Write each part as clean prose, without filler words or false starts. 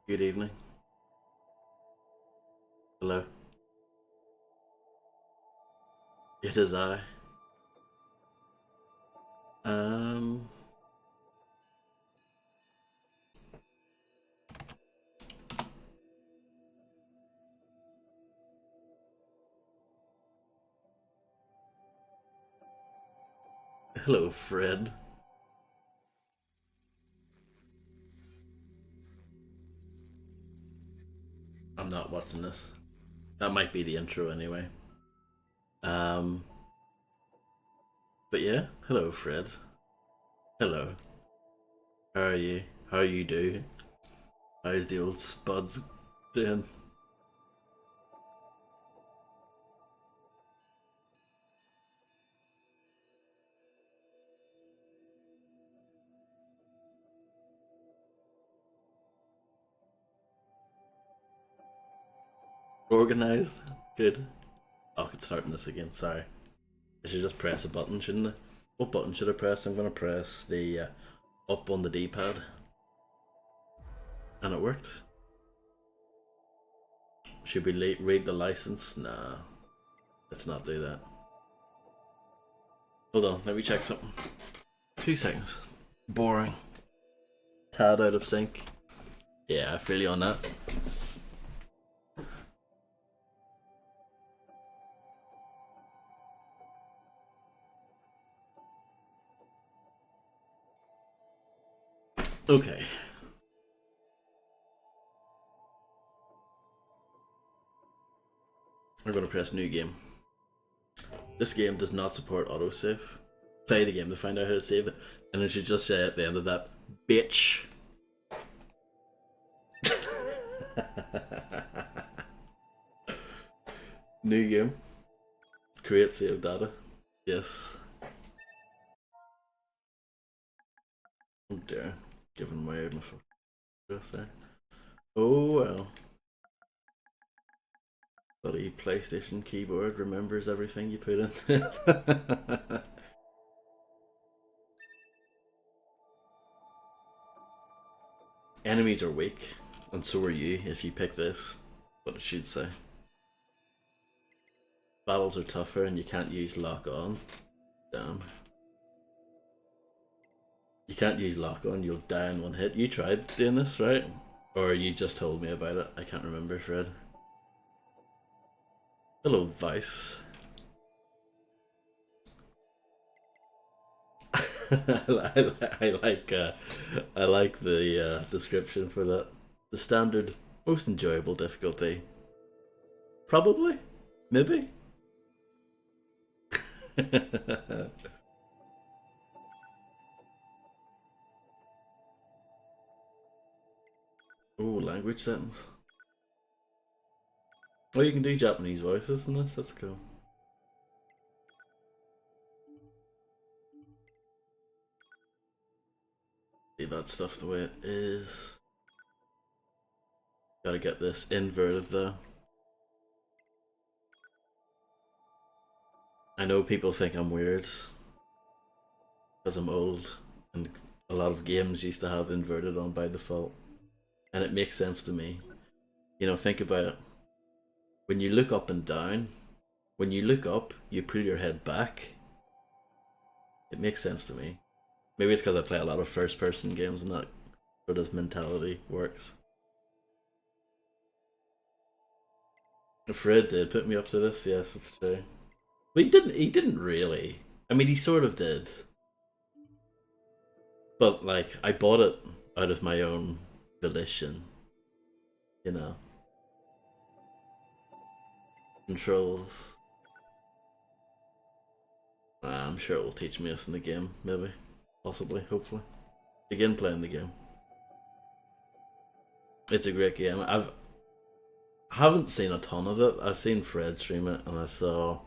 Good evening. Hello. It is I. Um. Hello, Fred. I'm not watching this. That might be the intro anyway. Um. But yeah, hello, Fred. Hello. How are you? How you do? How's the old spuds doing? Organized? Good. Oh, I could start this again. Sorry. I should just press a button, shouldn't I? What button should I press? I'm gonna press the up on the D-pad, and it worked. Should we read the license? Nah, let's not do that. Hold on, let me check something. 2 seconds. Boring. Tad out of sync. Yeah, I feel you on that. Okay. We're gonna press new game. This game does not support autosave. Play the game to find out how to save it, and it should just say at the end of that, bitch. New game. Create save data. Yes. Oh dear. Giving away my phone address there. Oh well. Bloody PlayStation keyboard remembers everything you put in it. Enemies are weak, and so are you if you pick this. What it should say. Battles are tougher and you can't use lock on. Damn. You can't use lock on, you'll die in one hit. You tried doing this, right? Or you just told me about it? I can't remember, Fred. Hello, Vice. I like the description for that. The standard, most enjoyable difficulty. Probably, maybe. Oh, language settings. Oh, you can do Japanese voices in this. That's cool. Leave that stuff the way it is. Gotta get this inverted though. I know people think I'm weird because I'm old, and a lot of games used to have inverted on by default, and it makes sense to me. You know, think about it. When you look up and down, when you look up, you pull your head back. It makes sense to me. Maybe it's because I play a lot of first-person games and that sort of mentality works. Fred did put me up to this. Yes, it's true. But he didn't. He didn't really. I mean, he sort of did. But like, I bought it out of my own volition. You know, controls. I'm sure it will teach me us in the game. Maybe, possibly, hopefully. Begin playing the game. It's a great game. Haven't seen a ton of it. I've seen Fred stream it, and I saw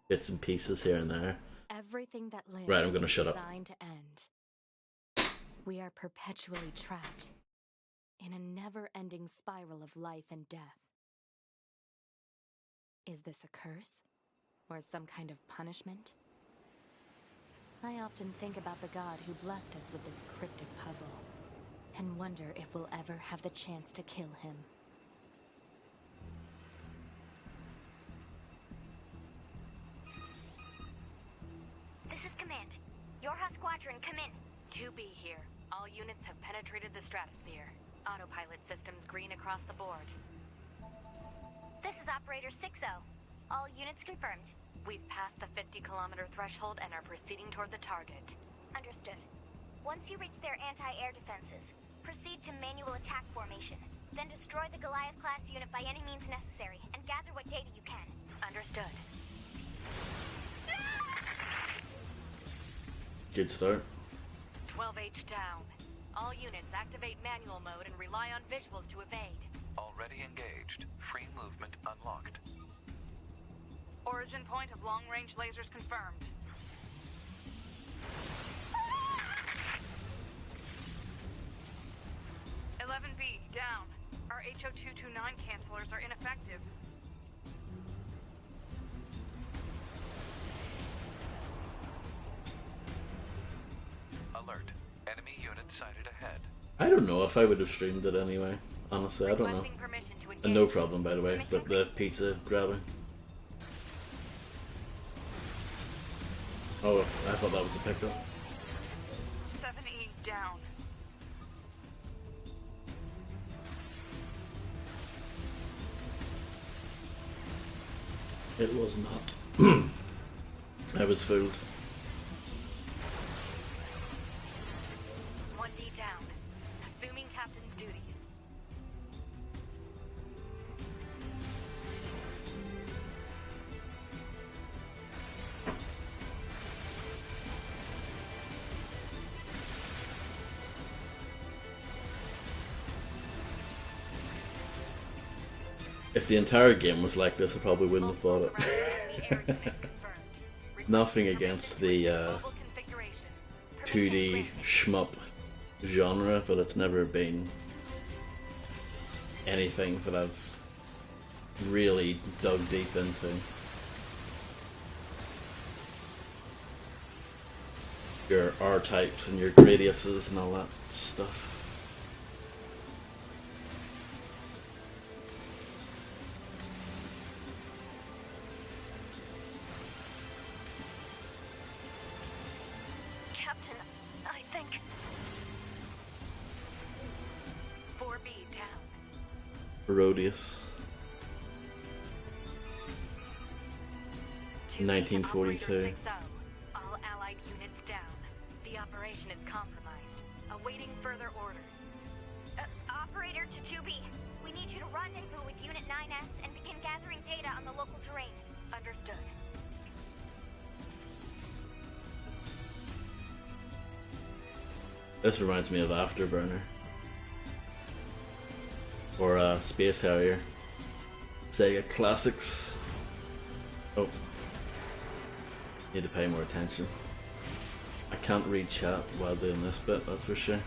bits and pieces here and there. Everything that lives Right, I'm gonna is shut up. designed to end. We are perpetually trapped in a never-ending spiral of life and death. Is this a curse? Or some kind of punishment? I often think about the god who blessed us with this cryptic puzzle. and wonder if we'll ever have the chance to kill him. This is Command. Yorha Squadron, come in. 2B here. All units have penetrated the stratosphere. Autopilot systems green across the board. This is Operator 6-0. All units confirmed. We've passed the 50-kilometer threshold and are proceeding toward the target. Understood. Once you reach their anti-air defenses, proceed to manual attack formation. Then destroy the Goliath-class unit by any means necessary, and gather what data you can. Understood. Good start. 12H down. All units activate manual mode and rely on visuals to evade. Already engaged. Free movement unlocked. Origin point of long-range lasers confirmed. B down. Our HO229 cancelers are ineffective. Alert. Enemy unit sighted ahead. I don't know if I would have streamed it anyway. Honestly, I don't know. Requesting permission to engage. And no problem, by the way, with the pizza grabbing. Oh, I thought that was a pickup. 7E down. It was not. I was fooled. 1D down. Assuming captain's duties. If the entire game was like this, I probably wouldn't have bought it. Nothing against the 2D shmup genre, but it's never been anything that I've really dug deep into. Your R-types and your gradiuses and all that stuff. Captain, I think... 4B down. Herodias. 2B 1942. All allied units down. The operation is compromised. Awaiting further orders. Operator to 2B. We need you to rendezvous with Unit 9S and begin gathering data on the local terrain. Understood. This reminds me of Afterburner. Or Space Harrier. Sega Classics. Oh. Need to pay more attention. I can't read chat while doing this bit, that's for sure.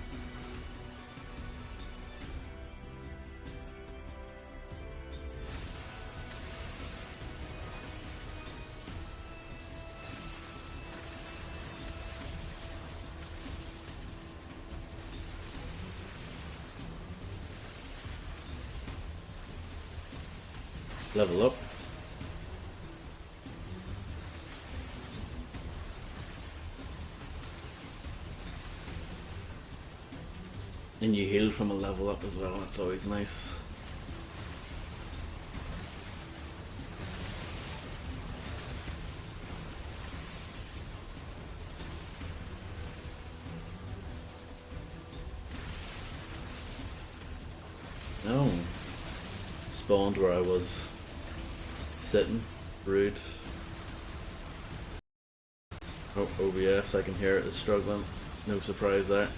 Level up. And you heal from a level up as well, that's always nice. No. Spawned where I was sitting. Rude. Oh, OBS, I can hear it is struggling. No surprise there.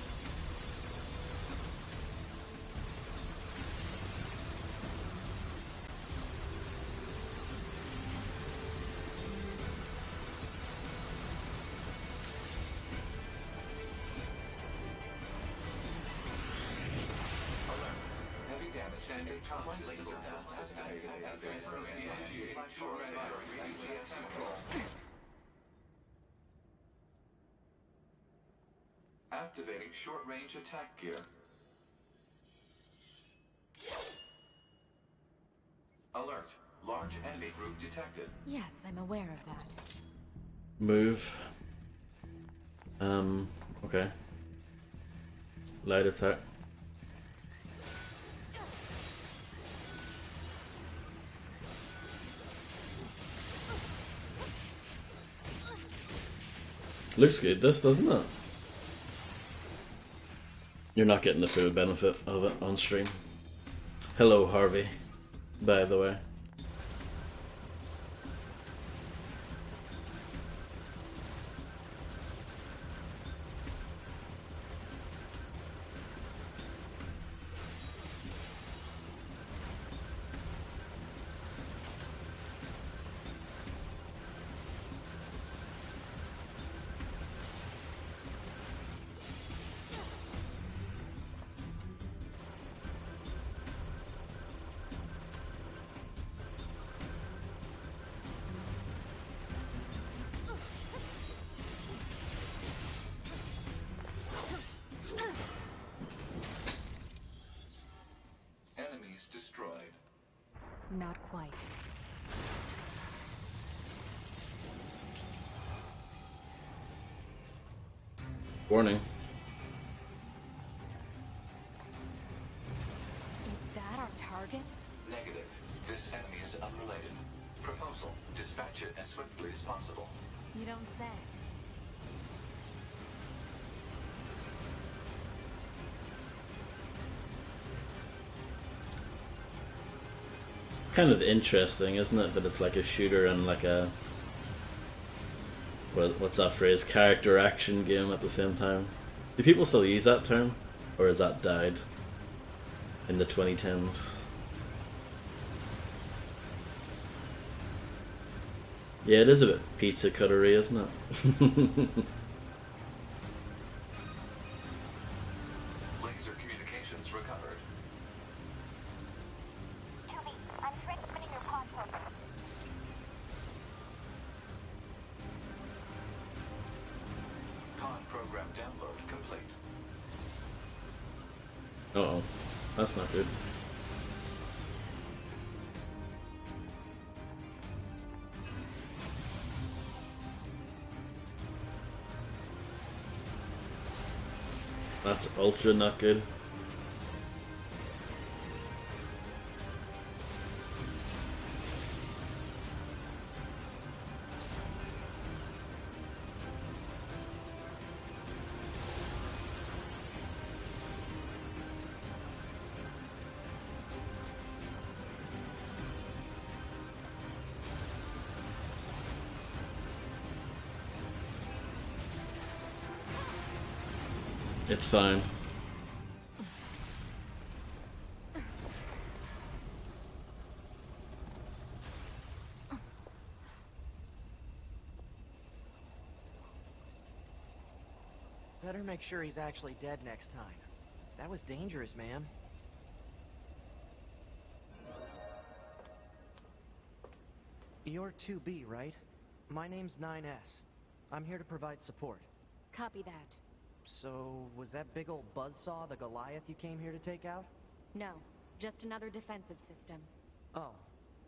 Activating short-range attack gear. group detected. Yes, I'm aware of that. Move. Okay. Light attack. Looks good, this, doesn't it? You're not getting the full benefit of it on stream. Hello, Harvey, by the way. Enemies destroyed. Not quite. Warning. Is that our target? Negative. This enemy is unrelated. Proposal. Dispatch it as swiftly as possible. You don't say. Kind of interesting, isn't it? That it's like a shooter and like a... what's that phrase? Character action game at the same time. Do people still use that term? Or has that died in the 2010s? Yeah, it is a bit pizza cuttery, isn't it? Laser communications recovered. 2B, I'm transmitting your pod program. Pod program download complete. Uh-oh. That's not good. That's ultra not good. It's fine. Better make sure he's actually dead next time. That was dangerous, man. You're 2B, right? My name's 9S. I'm here to provide support. Copy that. So, was that big old buzzsaw the Goliath you came here to take out? No, just another defensive system. Oh.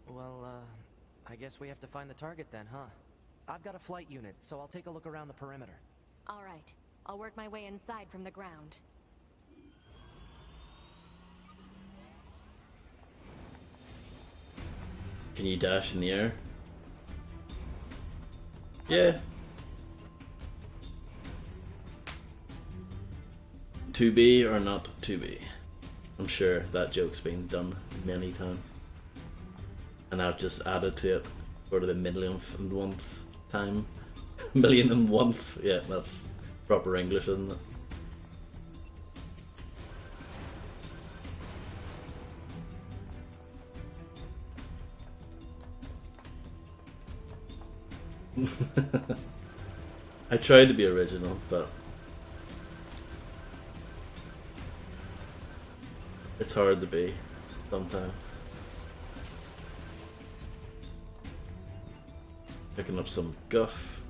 Well, I guess we have to find the target then, huh? I've got a flight unit, so I'll take a look around the perimeter. All right, I'll work my way inside from the ground. Can you dash in the air? Yeah. 2B or not 2B? I'm sure that joke's been done many times. And I've just added to it for the millionth and one-th time. Million and one-th. Yeah, that's proper English, isn't it? I tried to be original, but it's hard to be sometimes. Picking up some guff.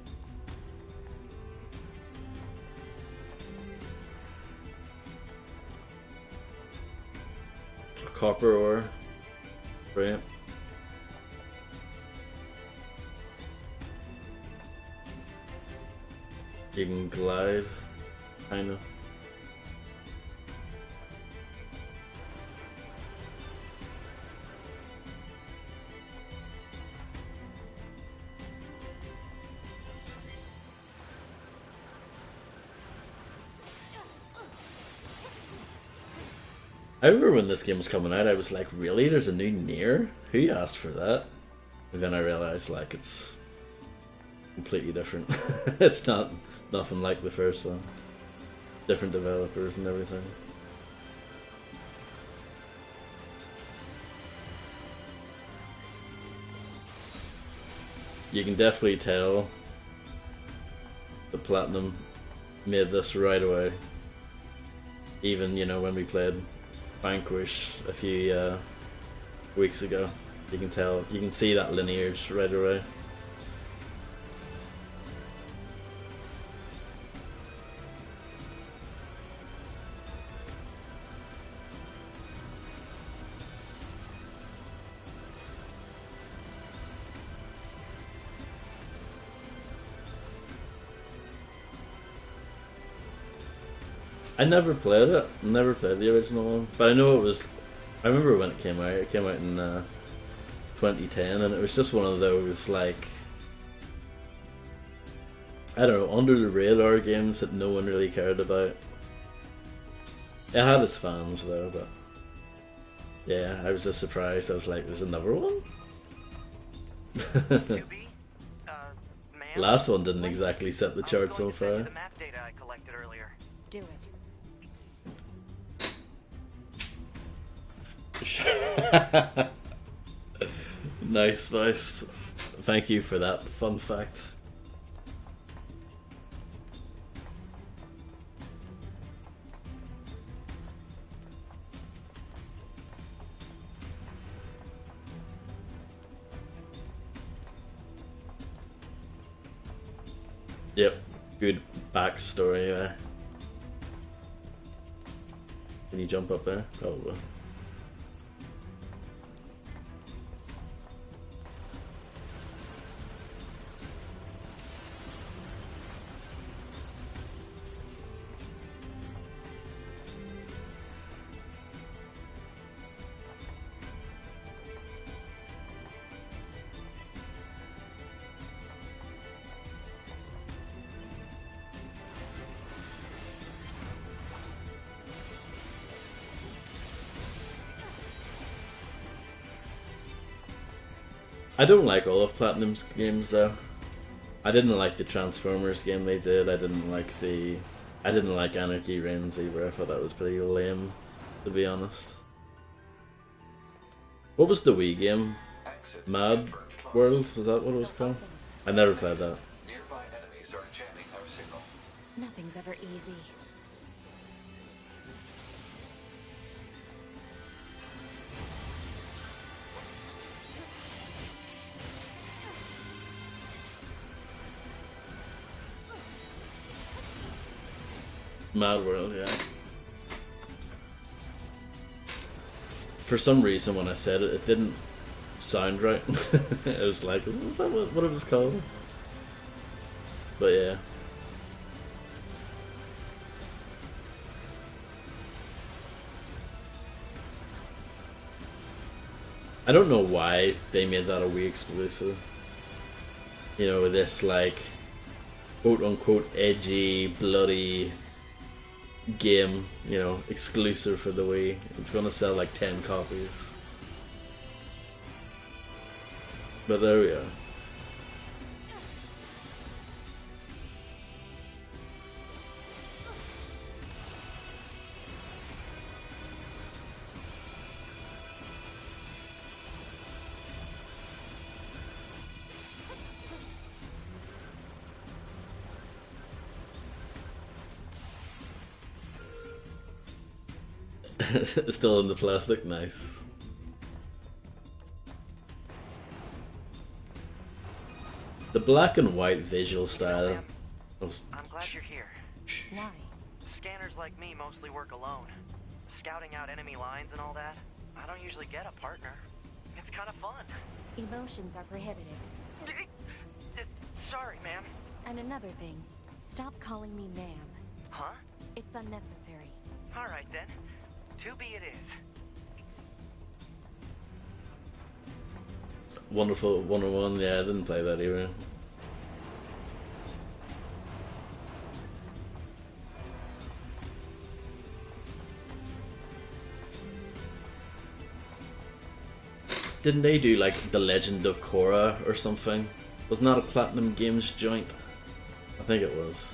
Copper ore. Brilliant. You can glide, kind of. I remember when this game was coming out, I was like, really? There's a new NieR? Who asked for that? And then I realized, like, it's completely different. It's not nothing like the first one. Different developers and everything. You can definitely tell the Platinum made this right away. Even, you know, when we played Vanquish a few weeks ago, you can tell, you can see that lineage right away. I never played it. Never played the original one, but I know it was. I remember when it came out. It came out in 2010, and it was just one of those, like, I don't know, under the radar games that no one really cared about. It had its fans though, but yeah, I was just surprised. I was like, "There's another one." Last one didn't exactly set the charts on fire. The map data I collected earlier. Do it. Nice, nice. Thank you for that fun fact. Yep, good backstory there. Can you jump up there? Probably. I don't like all of Platinum's games though. I didn't like the Transformers game they did. I didn't like Anarchy Reigns either. I thought that was pretty lame, to be honest. What was the Wii game? Mad World? Was that what it was called? I never played that. Nearby enemies are jamming our signal. Nothing's ever easy. Mad World, yeah. For some reason, when I said it, it didn't sound right. It was like, was that what it was called? But yeah. I don't know why they made that a Wii exclusive. You know, this, like, quote-unquote edgy, bloody game, you know, exclusive for the Wii. It's gonna sell like 10 copies. But there we are. Still in the plastic, nice. The black and white visual style. I'm glad you're here. Why? Scanners like me mostly work alone. Scouting out enemy lines and all that. I don't usually get a partner. It's kind of fun. Emotions are prohibited. Sorry, ma'am. And another thing, Stop calling me ma'am. Huh? It's unnecessary. Alright then. To be it is. Wonderful 101, yeah, I didn't play that either. Didn't they do like The Legend of Korra or something? Was not a Platinum Games joint? I think it was.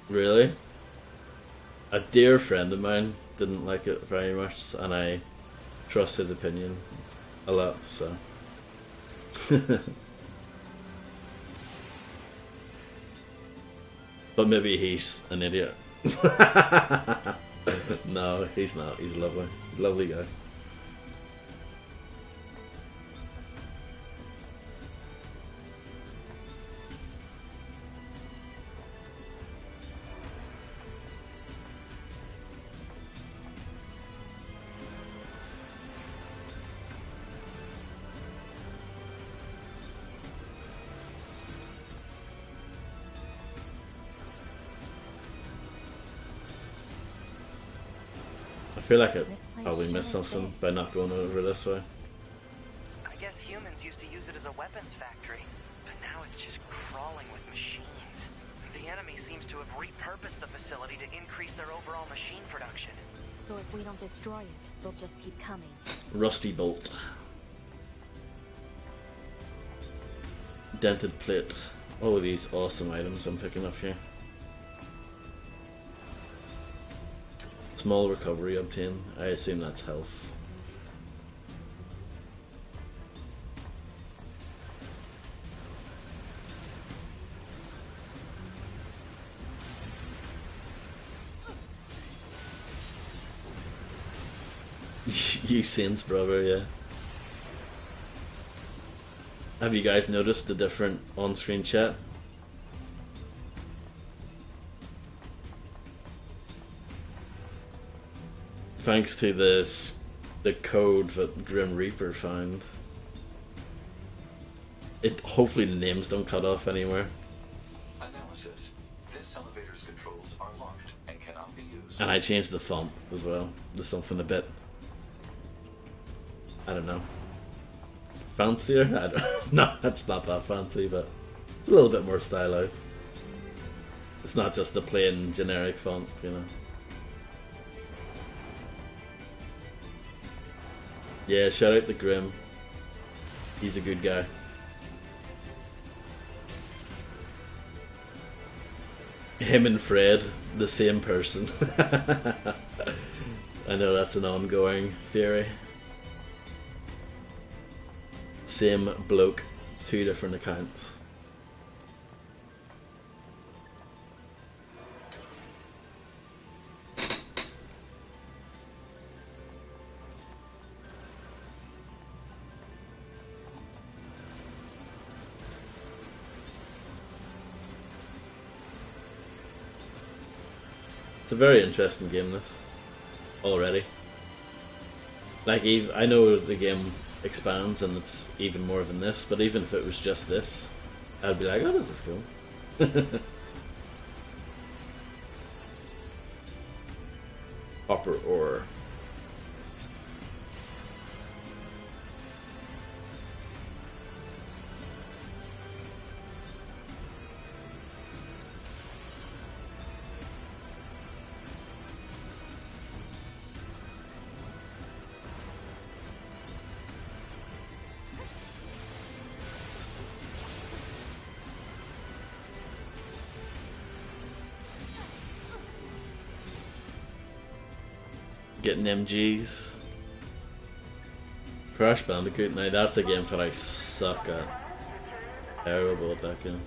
Really? A dear friend of mine didn't like it very much, and I trust his opinion a lot, so. But maybe he's an idiot. No, he's not. He's lovely. Lovely guy. I feel like I probably missed something by not going over this way. I guess humans used to use it as a weapons factory, but now it's just crawling with machines. The enemy seems to have repurposed the facility to increase their overall machine production. So if we don't destroy it, they'll just keep coming. Rusty bolt. Dented plate. All of these awesome items I'm picking up here. Small recovery obtained. I assume that's health. You sins, brother, yeah. Have you guys noticed the different on-screen chat? Thanks to this, the code that Grim Reaper found. Hopefully the names don't cut off anywhere. Analysis. This elevator's controls are locked and cannot be used. And I changed the font as well. There's something a bit, I don't know, fancier? I don't, no, it's not that fancy, but it's a little bit more stylized. It's not just the plain generic font, you know. Yeah, shout out to Grim. He's a good guy. Him and Fred, the same person. I know that's an ongoing theory. Same bloke, two different accounts. It's a very interesting game, this, already. Like, I know the game expands and it's even more than this, but even if it was just this, I'd be like, oh, this is cool. Copper ore. Getting MGs. Crash Bandicoot, now that's a game that I suck at. Terrible at that game.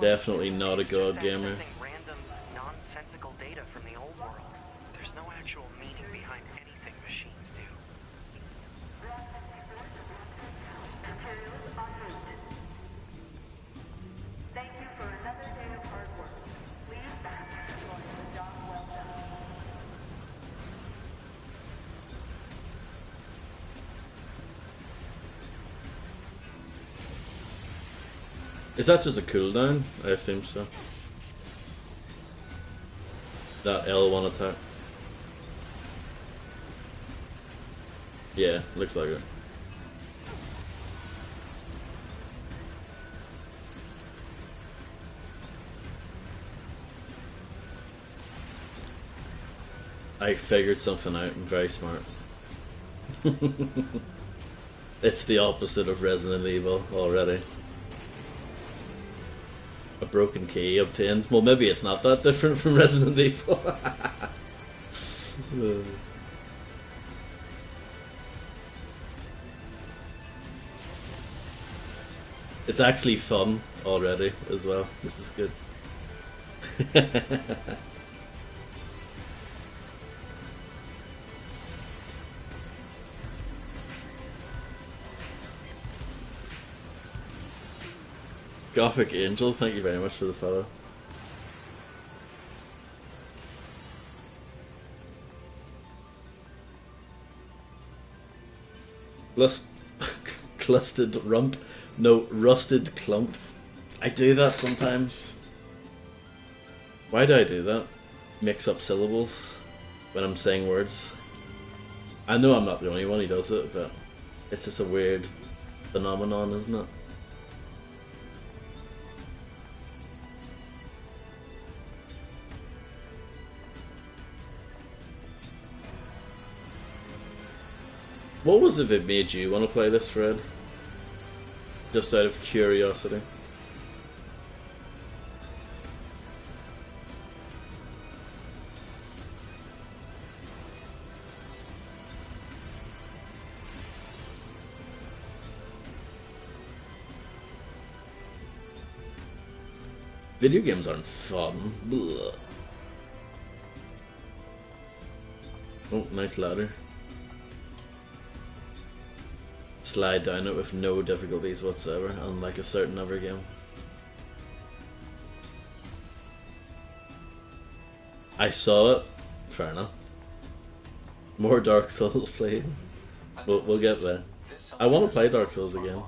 Definitely not a god gamer. Random, nonsensical data from the old world. Is that just a cooldown? I assume so. That L1 attack. Yeah, looks like it. I figured something out. I'm very smart. It's the opposite of Resident Evil already. A broken key obtained. Well, maybe it's not that different from Resident Evil. It's actually fun already as well, which is good. Gothic Angel, thank you very much for the follow. Clustered rump. No, rusted clump. I do that sometimes. Why do I do that? Mix up syllables when I'm saying words. I know I'm not the only one who does it, but it's just a weird phenomenon, isn't it? What was it that made you want to play this, Fred? Just out of curiosity. Video games aren't fun. Blah. Oh, nice ladder. Slide down it with no difficulties whatsoever, unlike a certain other game. I saw it. Fair enough. More Dark Souls played. We'll get there. I want to play Dark Souls again.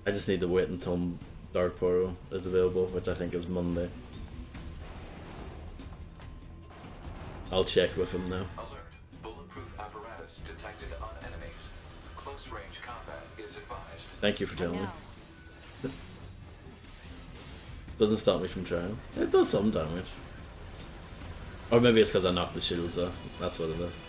I just need to wait until Dark Portal is available, which I think is Monday. I'll check with him now. Alert. Bulletproof apparatus detected on enemies. Close range combat is advised. Thank you for telling me. Doesn't stop me from trying. It does some damage. Or maybe it's because I knocked the shields off. That's what it is.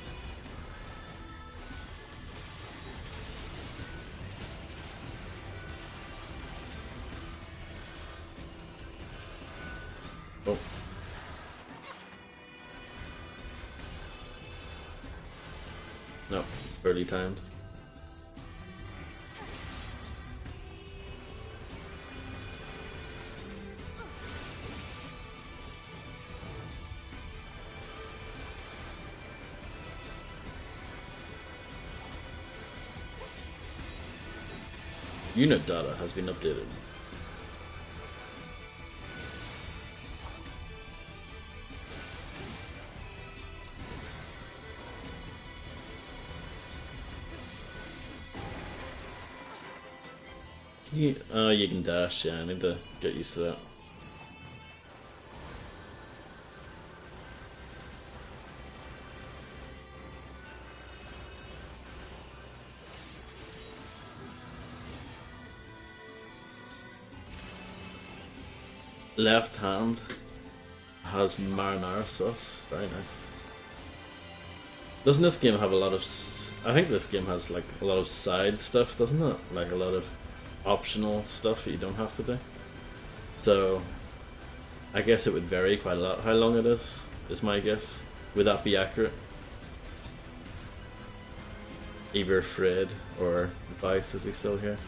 Oh. No, early timed. Unit data has been updated. You can dash, yeah, I need to get used to that. Left hand has marinara sauce. Very nice. Doesn't this game have a lot of... I think this game has like a lot of side stuff, doesn't it? Like a lot of optional stuff that you don't have to do. So I guess it would vary quite a lot how long it is my guess. Would that be accurate? Either Fred or Vice if he's still here.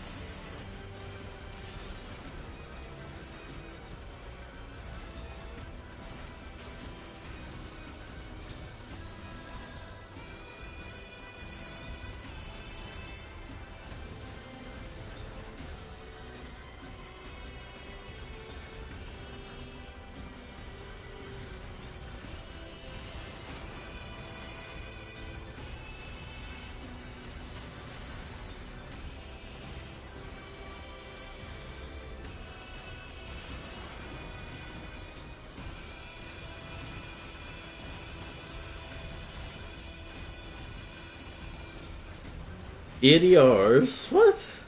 80 hours? What?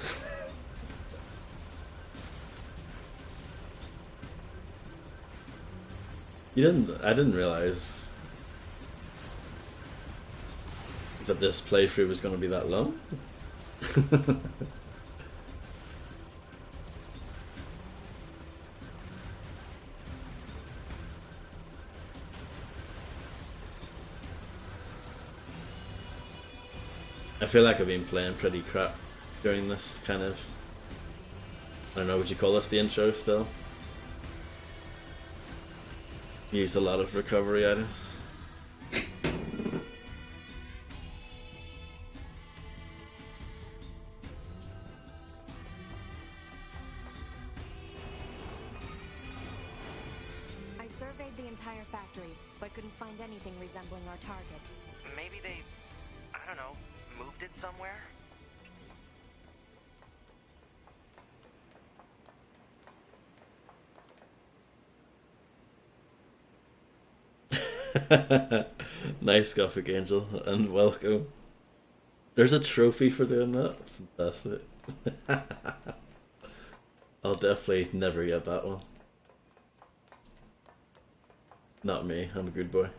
I didn't realize that this playthrough was going to be that long. I feel like I've been playing pretty crap during this kind of, I don't know, would you call this the intro still? Used a lot of recovery items. I surveyed the entire factory, but couldn't find anything resembling our target. Maybe they, I don't know, moved it somewhere? Nice Gothic Angel, and welcome. There's a trophy for doing that. Fantastic. I'll definitely never get that one. Not me, I'm a good boy.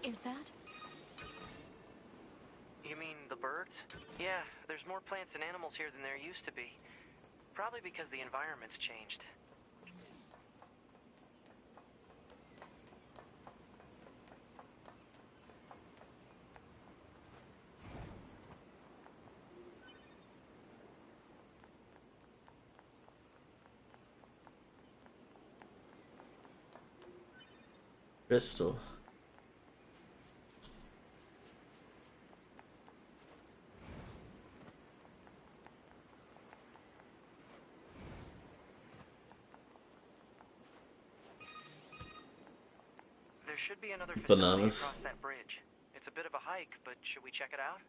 Is that? You mean the birds? Yeah, there's more plants and animals here than there used to be. Probably because the environment's changed. Crystal. There should be another facility Bananas. across that bridge. It's a bit of a hike, but should we check it out?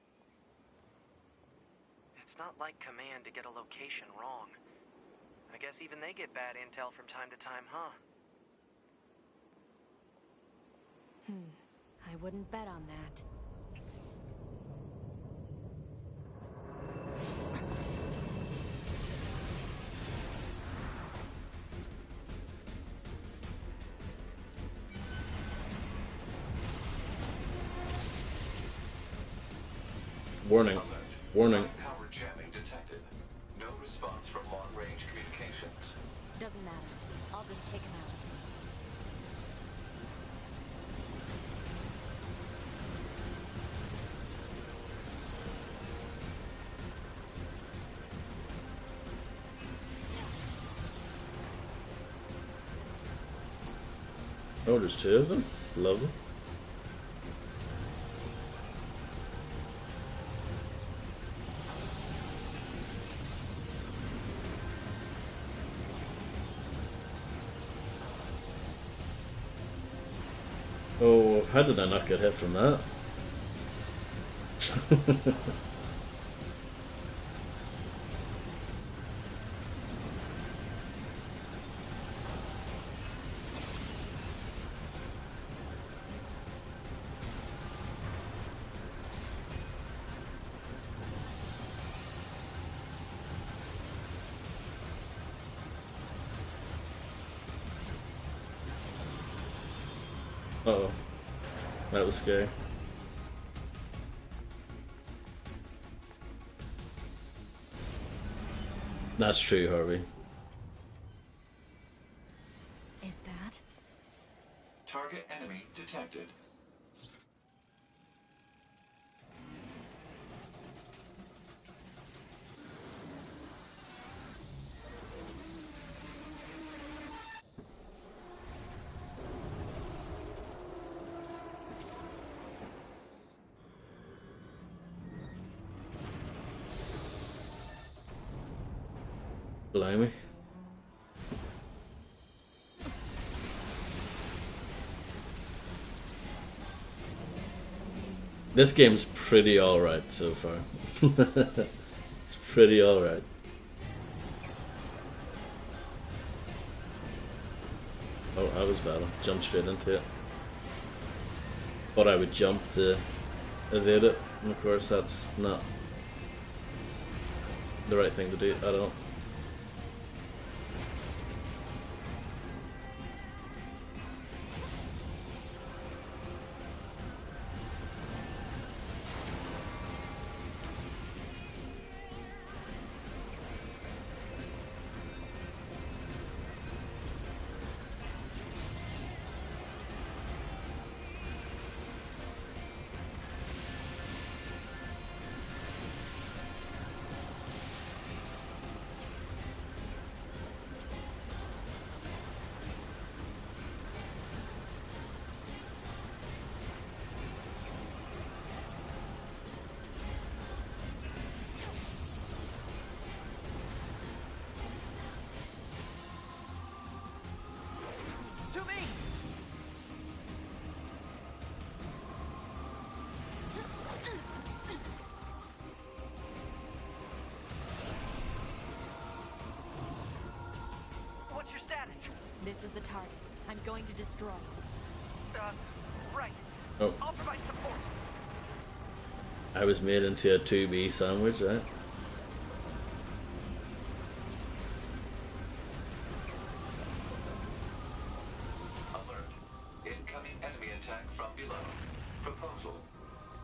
It's not like Command to get a location wrong. I guess even they get bad intel from time to time, huh? I wouldn't bet on that. Warning. Alert. Warning. High power jamming detected. No response from long-range communications. Doesn't matter. I'll just take him out. Oh, there's two of them? Lovely. Oh, how did I not get hit from that? Uh-oh. That was scary. That's true, Harvey. Is that? Target enemy detected. Blimey. This game's pretty alright so far. It's pretty alright. Oh, I was bad. I jumped straight into it. Thought I would jump to evade it, and of course that's not the right thing to do at all. To me! What's your status? This is the target. I'm going to destroy it. Right. Oh, I'll provide support. I was made into a 2B sandwich, eh? Alert. Incoming enemy attack from below. Proposal.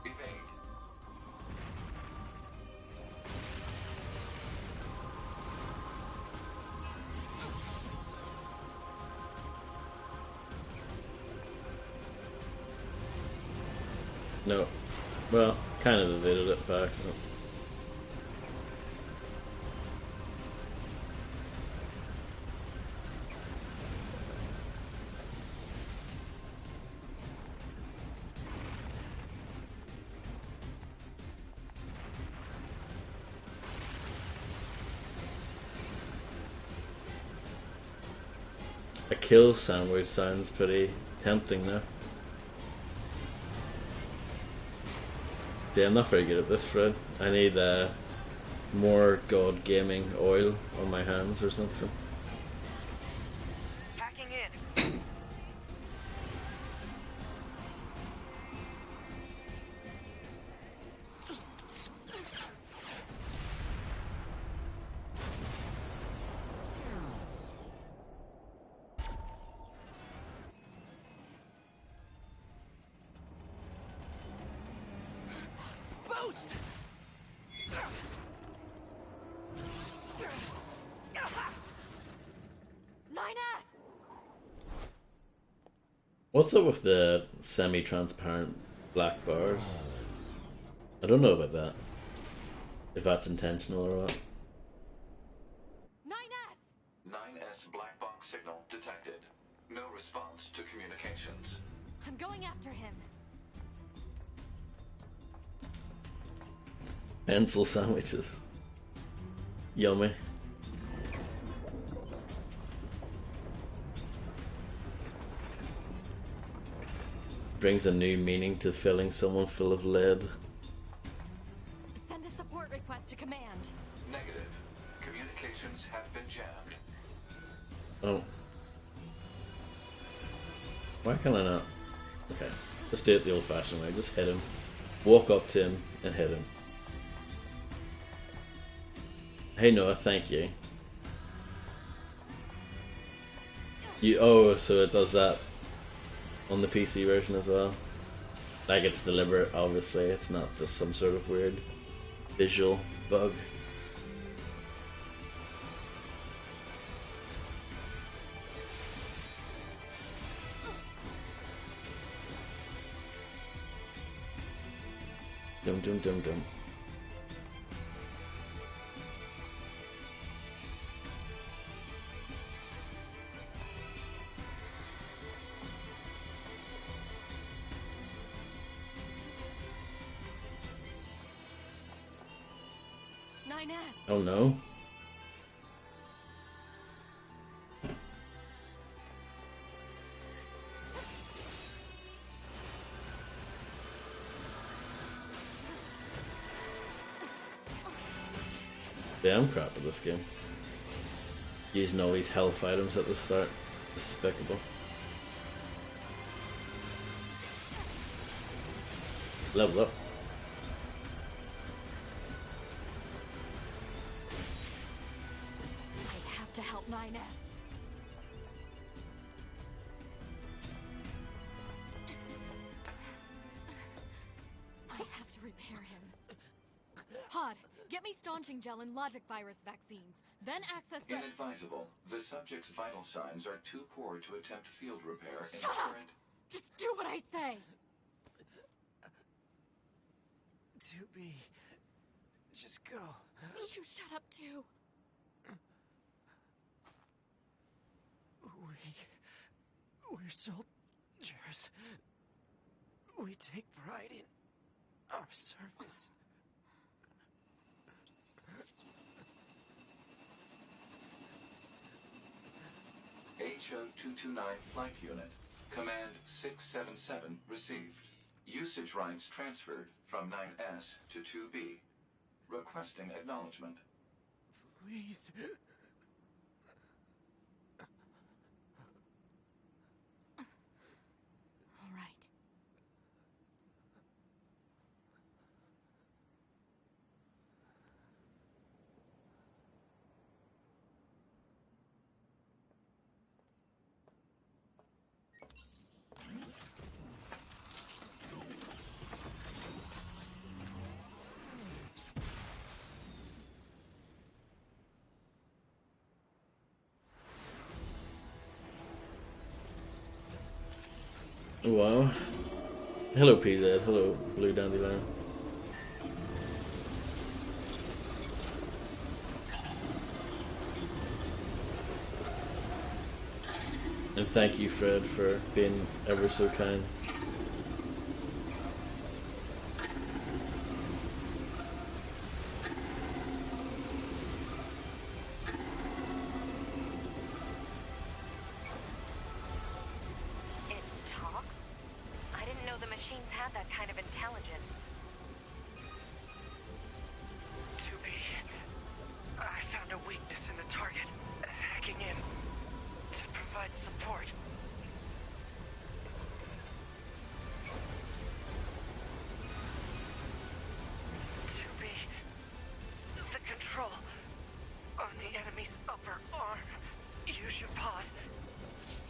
Evade. No. Well, kind of evaded it by accident. A kill sandwich sounds pretty tempting now. See, I'm not very good at this, Fred. I need more God Gaming oil on my hands or something. Hacking in. Boost! 9S! What's up with the semi-transparent black bars? I don't know about that. If that's intentional or what. 9S! 9S black box signal detected. No response to communications. I'm going after him. Pencil sandwiches. Yummy. Brings a new meaning to filling someone full of lead. Send a support request to command. Negative. Communications have been jammed. Oh. Why can I not? Okay. Just do it the old fashioned way. Just hit him. Walk up to him and hit him. Hey Noah, thank you. Oh, so it does that on the PC version as well. Like, it's deliberate, obviously. It's not just some sort of weird visual bug. Dum dum dum dum. Oh no. Damn crap at this game. Using all these health items at the start. Despicable. Level up. 9S. I have to repair him. Pod, get me staunching gel and logic virus vaccines. Then access the... Inadvisable. The subject's vital signs are too poor to attempt field repair in Shut up! current... Just do what I say! 2B. Just go. You shut up too. We're soldiers. We take pride in our service. HO-229 Flight Unit. Command 677 received. Usage rights transferred from 9S to 2B. Requesting acknowledgement. Please. All right. Wow. Hello, PZ. Hello, Blue Dandelion. And thank you, Fred, for being ever so kind. It talks? I didn't know the machines had that kind of intelligence. 2B. I found a weakness in the target. Hacking in to provide support. 2B. The control on the enemy's upper arm. Use your pod.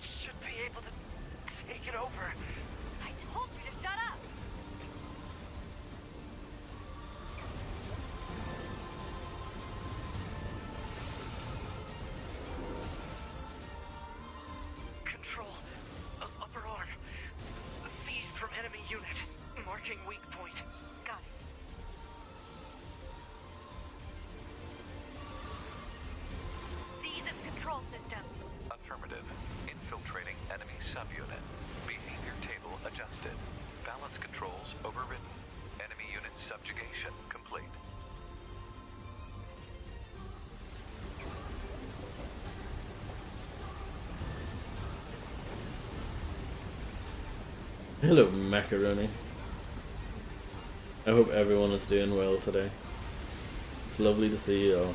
Should be able to take it over. I told you to shut up! Control of upper arm. Seized from enemy unit. Marking weak point. Got it. Seize its control system. Affirmative. Infiltrating enemy subunit. Behavior table adjusted. Balance controls overridden. Enemy unit subjugation complete. Hello, Macaroni. I hope everyone is doing well today. It's lovely to see you all.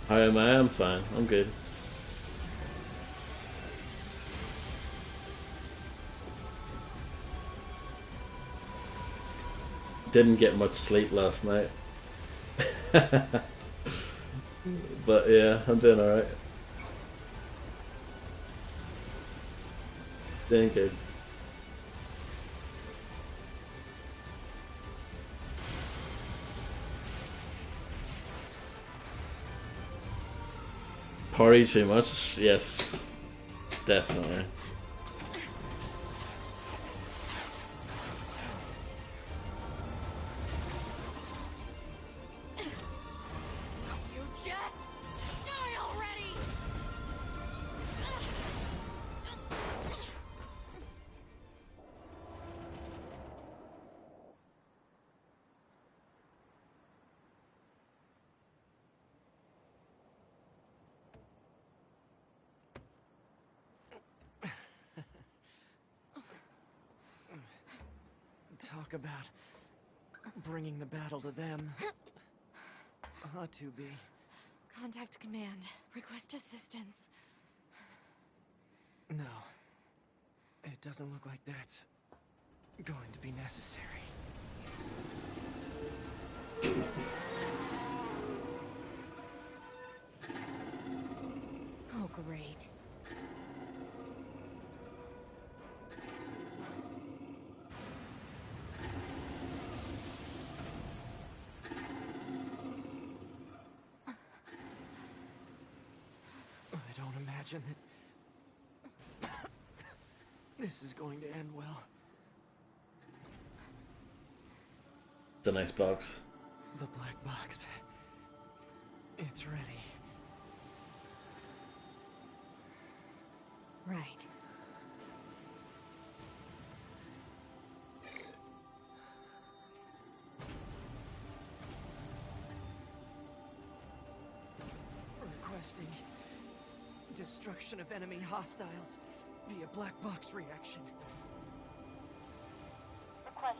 How am I? I'm fine. I'm good. Didn't get much sleep last night. But yeah, I'm doing alright. Doing good. Party too much? Yes, definitely. You just Talk about bringing the battle to them. 2B. Contact command. Request assistance. No. It doesn't look like that's going to be necessary. Oh, great. I don't imagine that this is going to end well. It's a nice box. The black box. It's ready. Right. Requesting destruction of enemy hostiles via black box reaction. Request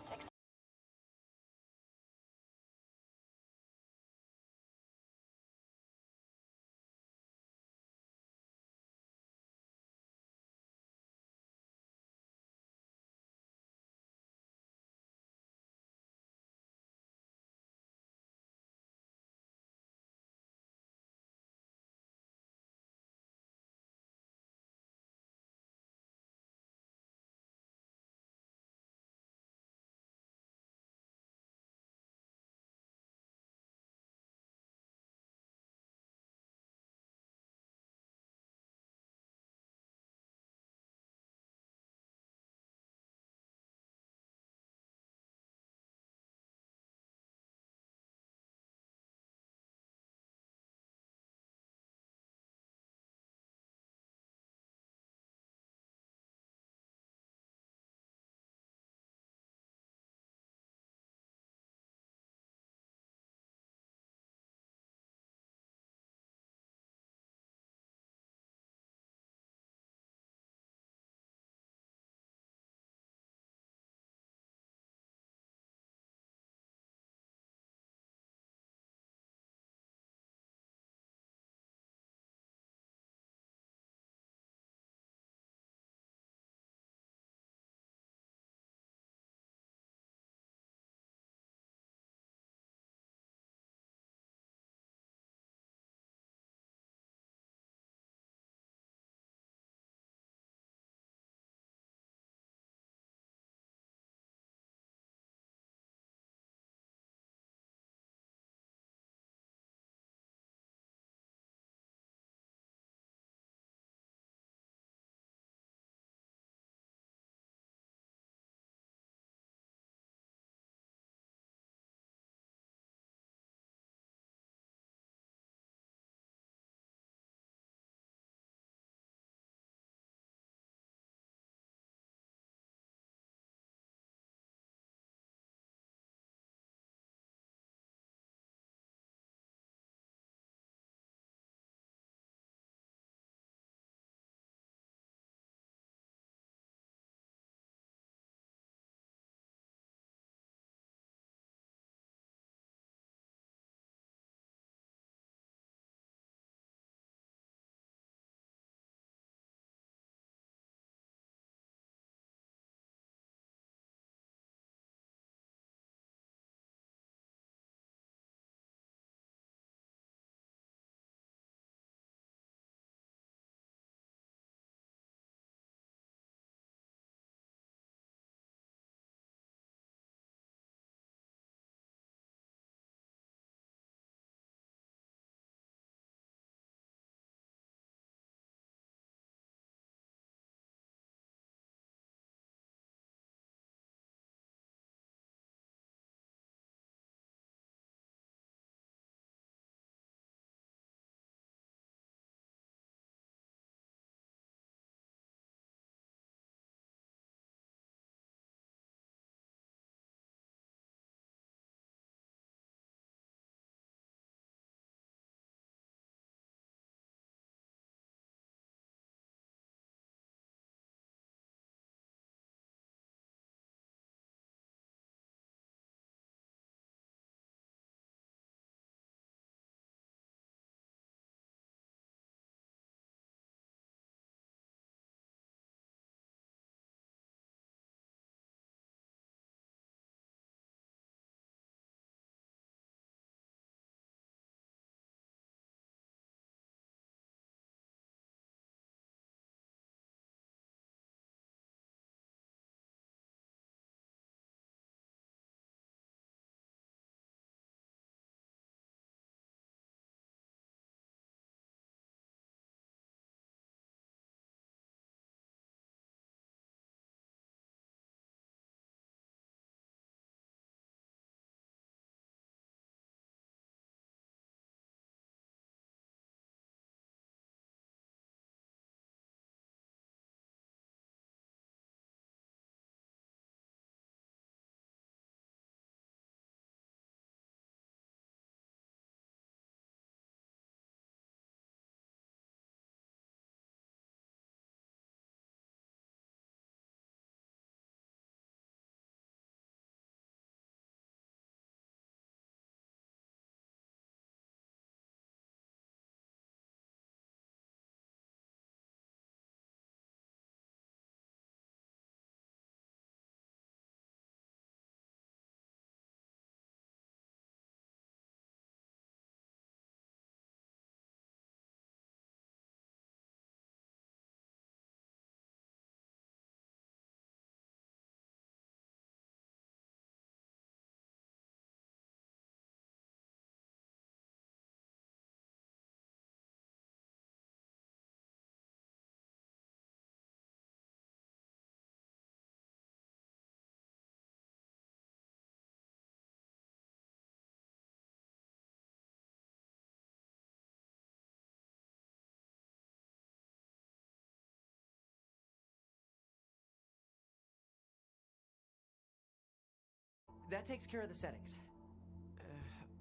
That takes care of the settings.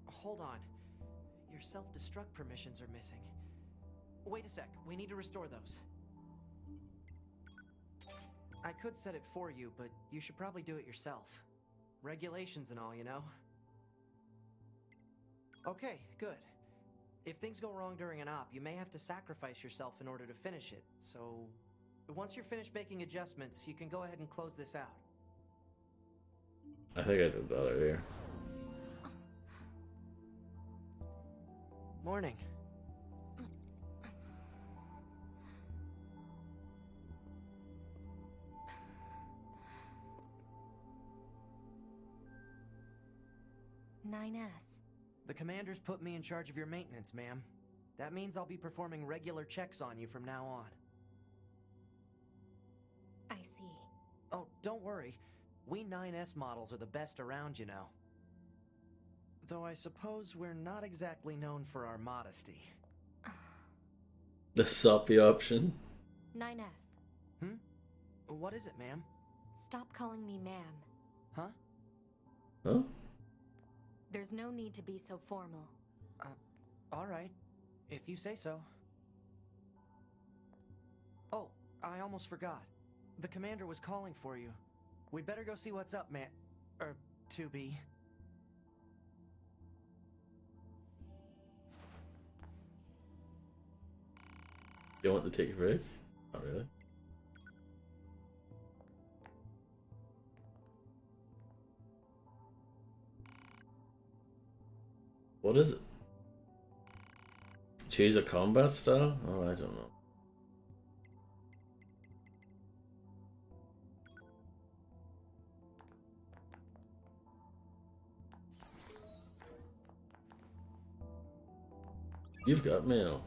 Hold on. Your self-destruct permissions are missing. Wait a sec, we need to restore those. I could set it for you, but you should probably do it yourself. Regulations and all, you know? Okay, good. If things go wrong during an op, you may have to sacrifice yourself in order to finish it, so... Once you're finished making adjustments, you can go ahead and close this out. I think I did that earlier. Morning. NieR. The commander's put me in charge of your maintenance, ma'am. That means I'll be performing regular checks on you from now on. I see. Oh, don't worry. We 9S models are the best around, you know. Though I suppose we're not exactly known for our modesty. The soppy option. NieR. What is it, ma'am? Stop calling me ma'am. Huh? Huh? There's no need to be so formal. Alright. If you say so. Oh, I almost forgot. The commander was calling for you. We'd better go see what's up, man. 2B. You want to take a break? Not really. What is it? Choose a combat style? Oh, I don't know. You've got mail.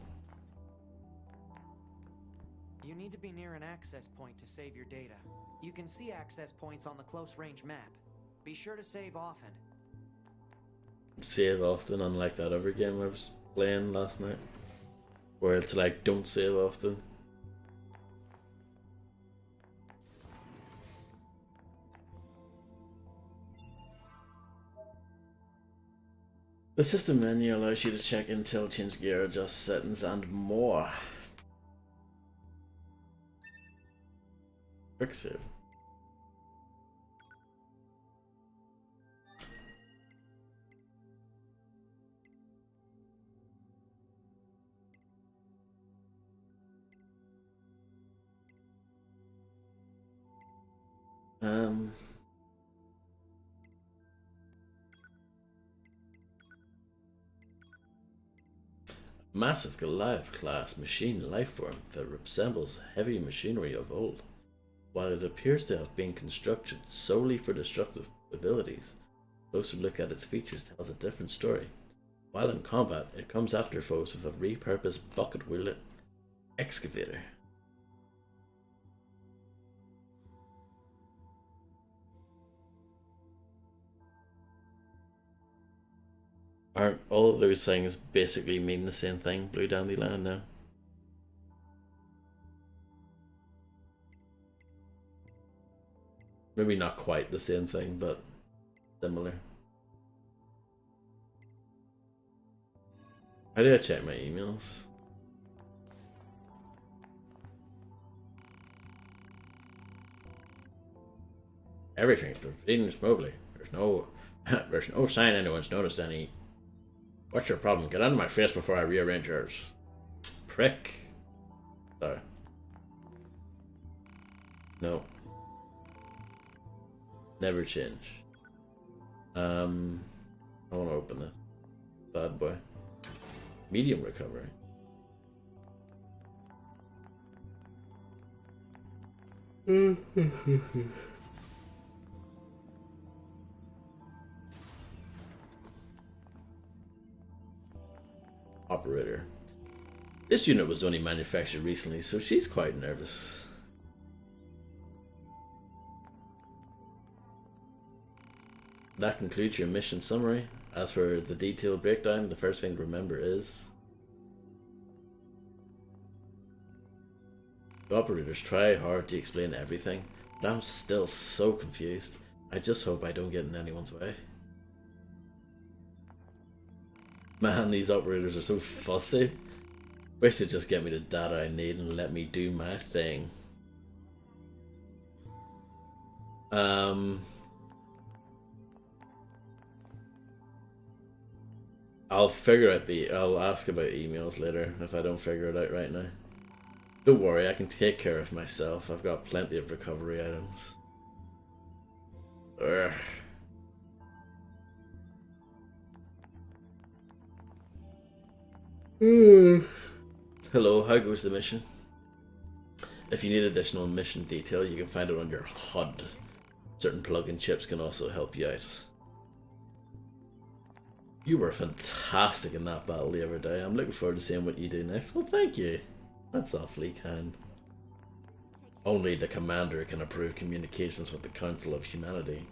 You need to be near an access point to save your data. You can see access points on the close range map. Be sure to save often. Save often, unlike that other game I was playing last night, where it's like, don't save often. The system menu allows you to check intel, change gear, adjust settings, and more. Quick save. Massive Goliath-class machine lifeform that resembles heavy machinery of old. While it appears to have been constructed solely for destructive abilities, a closer look at its features tells a different story. While in combat, it comes after foes with a repurposed bucket-wielded excavator. Aren't all of those things basically mean the same thing, Blue Dandelion, now? Maybe not quite the same thing, but similar. How do I check my emails? Everything's proceeding smoothly. There's no sign anyone's noticed any. What's your problem? Get out of my face before I rearrange yours. Prick. Sorry. No. Never change. I want to open this bad boy. Medium recovery. Operator. This unit was only manufactured recently, so she's quite nervous. That concludes your mission summary. As for the detailed breakdown, the first thing to remember is the operators try hard to explain everything, but I'm still so confused. I just hope I don't get in anyone's way. Man, these operators are so fussy. Wish they'd just get me the data I need and let me do my thing. I'll figure out I'll ask about emails later if I don't figure it out right now. Don't worry, I can take care of myself. I've got plenty of recovery items. Urgh. Hello, how goes the mission? If you need additional mission detail, you can find it on your HUD. Certain plug-in chips can also help you out. You were fantastic in that battle the other day. I'm looking forward to seeing what you do next. Well, thank you. That's awfully kind. Only the commander can approve communications with the Council of Humanity.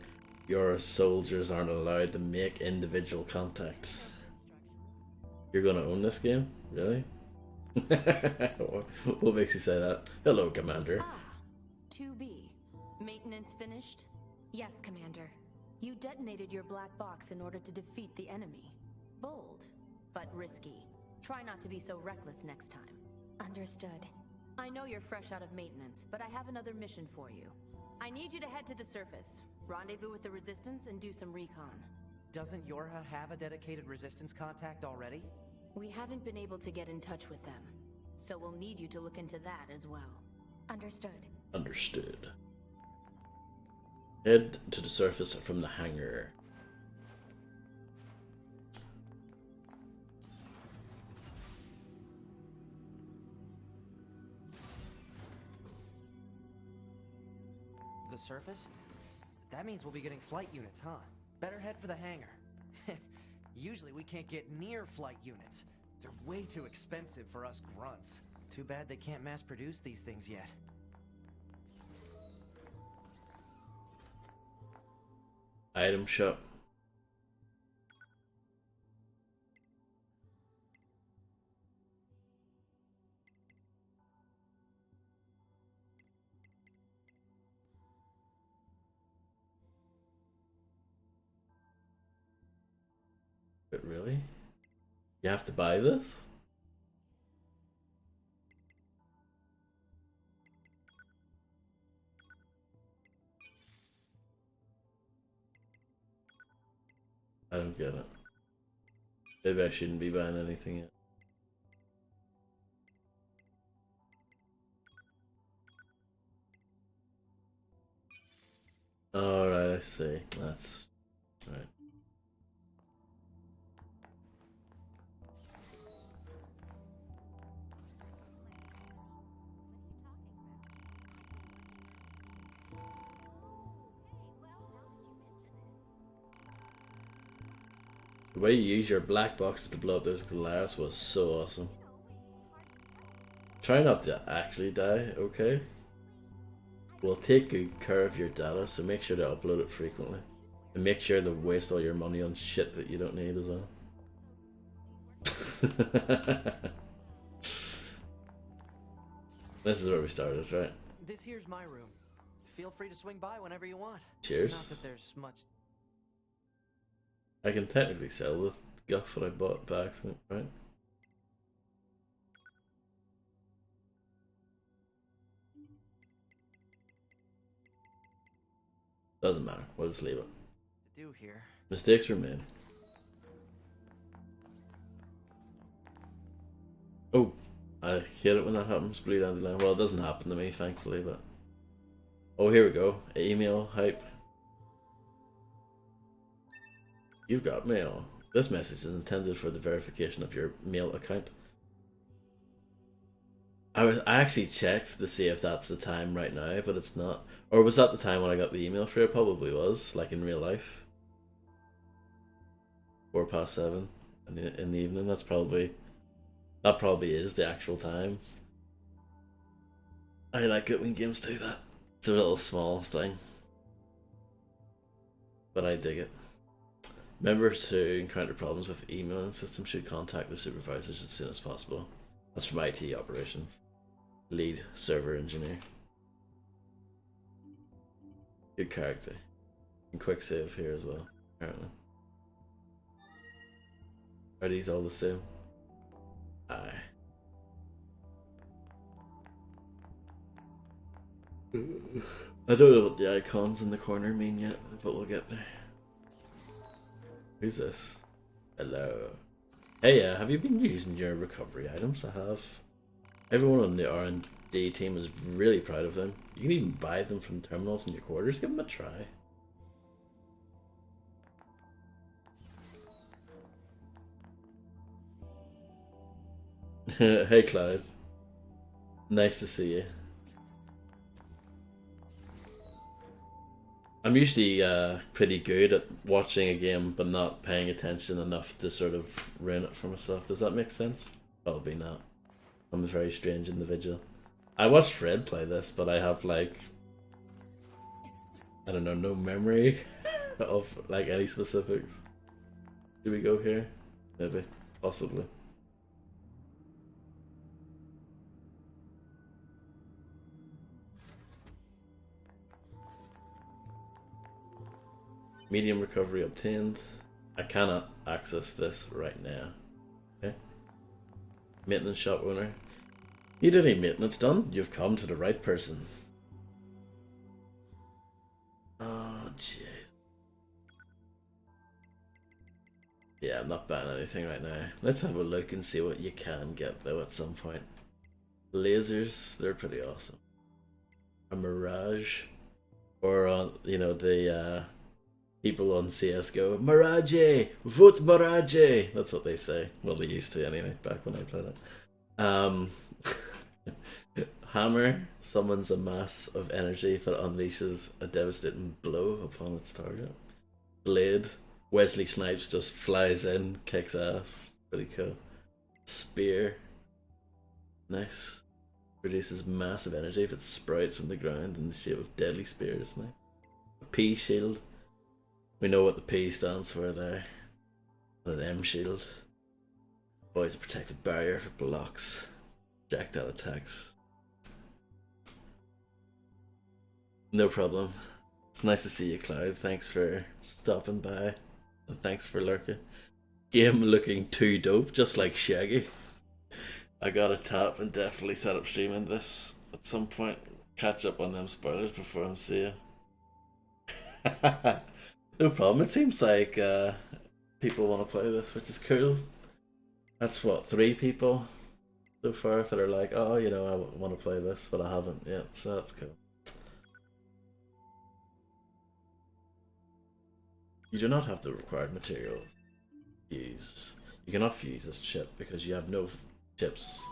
Your soldiers aren't allowed to make individual contacts. You're gonna own this game? Really? What makes you say that? Hello, Commander. 2B. Maintenance finished? Yes, Commander. You detonated your black box in order to defeat the enemy. Bold, but risky. Try not to be so reckless next time. Understood. I know you're fresh out of maintenance, but I have another mission for you. I need you to head to the surface, rendezvous with the Resistance, and do some recon. Doesn't Yorha have a dedicated Resistance contact already? We haven't been able to get in touch with them, so we'll need you to look into that as well. Understood. Understood. Head to the surface from the hangar. The surface? That means we'll be getting flight units, huh? Better head for the hangar. Usually we can't get near flight units. They're way too expensive for us grunts. Too bad they can't mass produce these things yet. Item shop. But really? You have to buy this? I don't get it. Maybe I shouldn't be buying anything yet. Alright, I see. That's right. The way you use your black boxes to blow up those Goliaths was so awesome. Try not to actually die, okay? We'll take good care of your data, so make sure to upload it frequently. And make sure to waste all your money on shit that you don't need as well. This is where we started, right? This here's my room. Feel free to swing by whenever you want. Cheers. Not that there's much. I can technically sell the guff that I bought by accident, right? Doesn't matter. We'll just leave it. To do here. Mistakes were made. Oh, I hate it when that happens. Bleed down the line. Well, it doesn't happen to me, thankfully, but. Oh, here we go. Email hype. You've got mail. This message is intended for the verification of your mail account. I actually checked to see if that's the time right now, but it's not. Or was that the time when I got the email for it? Probably was, like in real life. 7:04 in the evening. That probably is the actual time. I like it when games do that. It's a little small thing, but I dig it. Members who encounter problems with emailing systems should contact their supervisors as soon as possible. That's from IT operations. Lead server engineer. Good character. And quick save here as well, apparently. Are these all the same? Aye. I don't know what the icons in the corner mean yet, but we'll get there. Who's this? Hello. Hey, have you been using your recovery items? I have. Everyone on the R&D team is really proud of them. You can even buy them from terminals in your quarters. Give them a try. Hey, Cloud. Nice to see you. I'm usually pretty good at watching a game but not paying attention enough to sort of ruin it for myself. Does that make sense? Probably not. I'm a very strange individual. I watched Fred play this, but I have like, I don't know, no memory of like any specifics. Do we go here? Maybe. Possibly. Medium recovery obtained. I cannot access this right now. Okay. Maintenance shop owner. Need any maintenance done? You've come to the right person. Oh, jeez. Yeah, I'm not buying anything right now. Let's have a look and see what you can get though at some point. Lasers, they're pretty awesome. A Mirage. Or on, you know, the people on CSGO, Mirage! Vote Mirage! That's what they say. Well, they used to anyway, back when I played it. Hammer summons a mass of energy that unleashes a devastating blow upon its target. Blade, Wesley Snipes just flies in, kicks ass. Pretty cool. Spear, nice. Produces massive energy if it sprouts from the ground in the shape of deadly spears. Nice. A P shield. We know what the P stands for there. And an M shield. Boys, a protective barrier for blocks. Jacked out attacks. No problem. It's nice to see you, Cloud. Thanks for stopping by. And thanks for lurking. Game looking too dope, just like Shaggy. I gotta tap and definitely set up streaming this at some point. Catch up on them spoilers before I'm seeing. No problem. It seems like people want to play this, which is cool. That's what, 3 people so far that are like, oh, you know, I want to play this, but I haven't yet, so that's cool. You do not have the required material. Fuse. You cannot fuse this chip because you have no chips.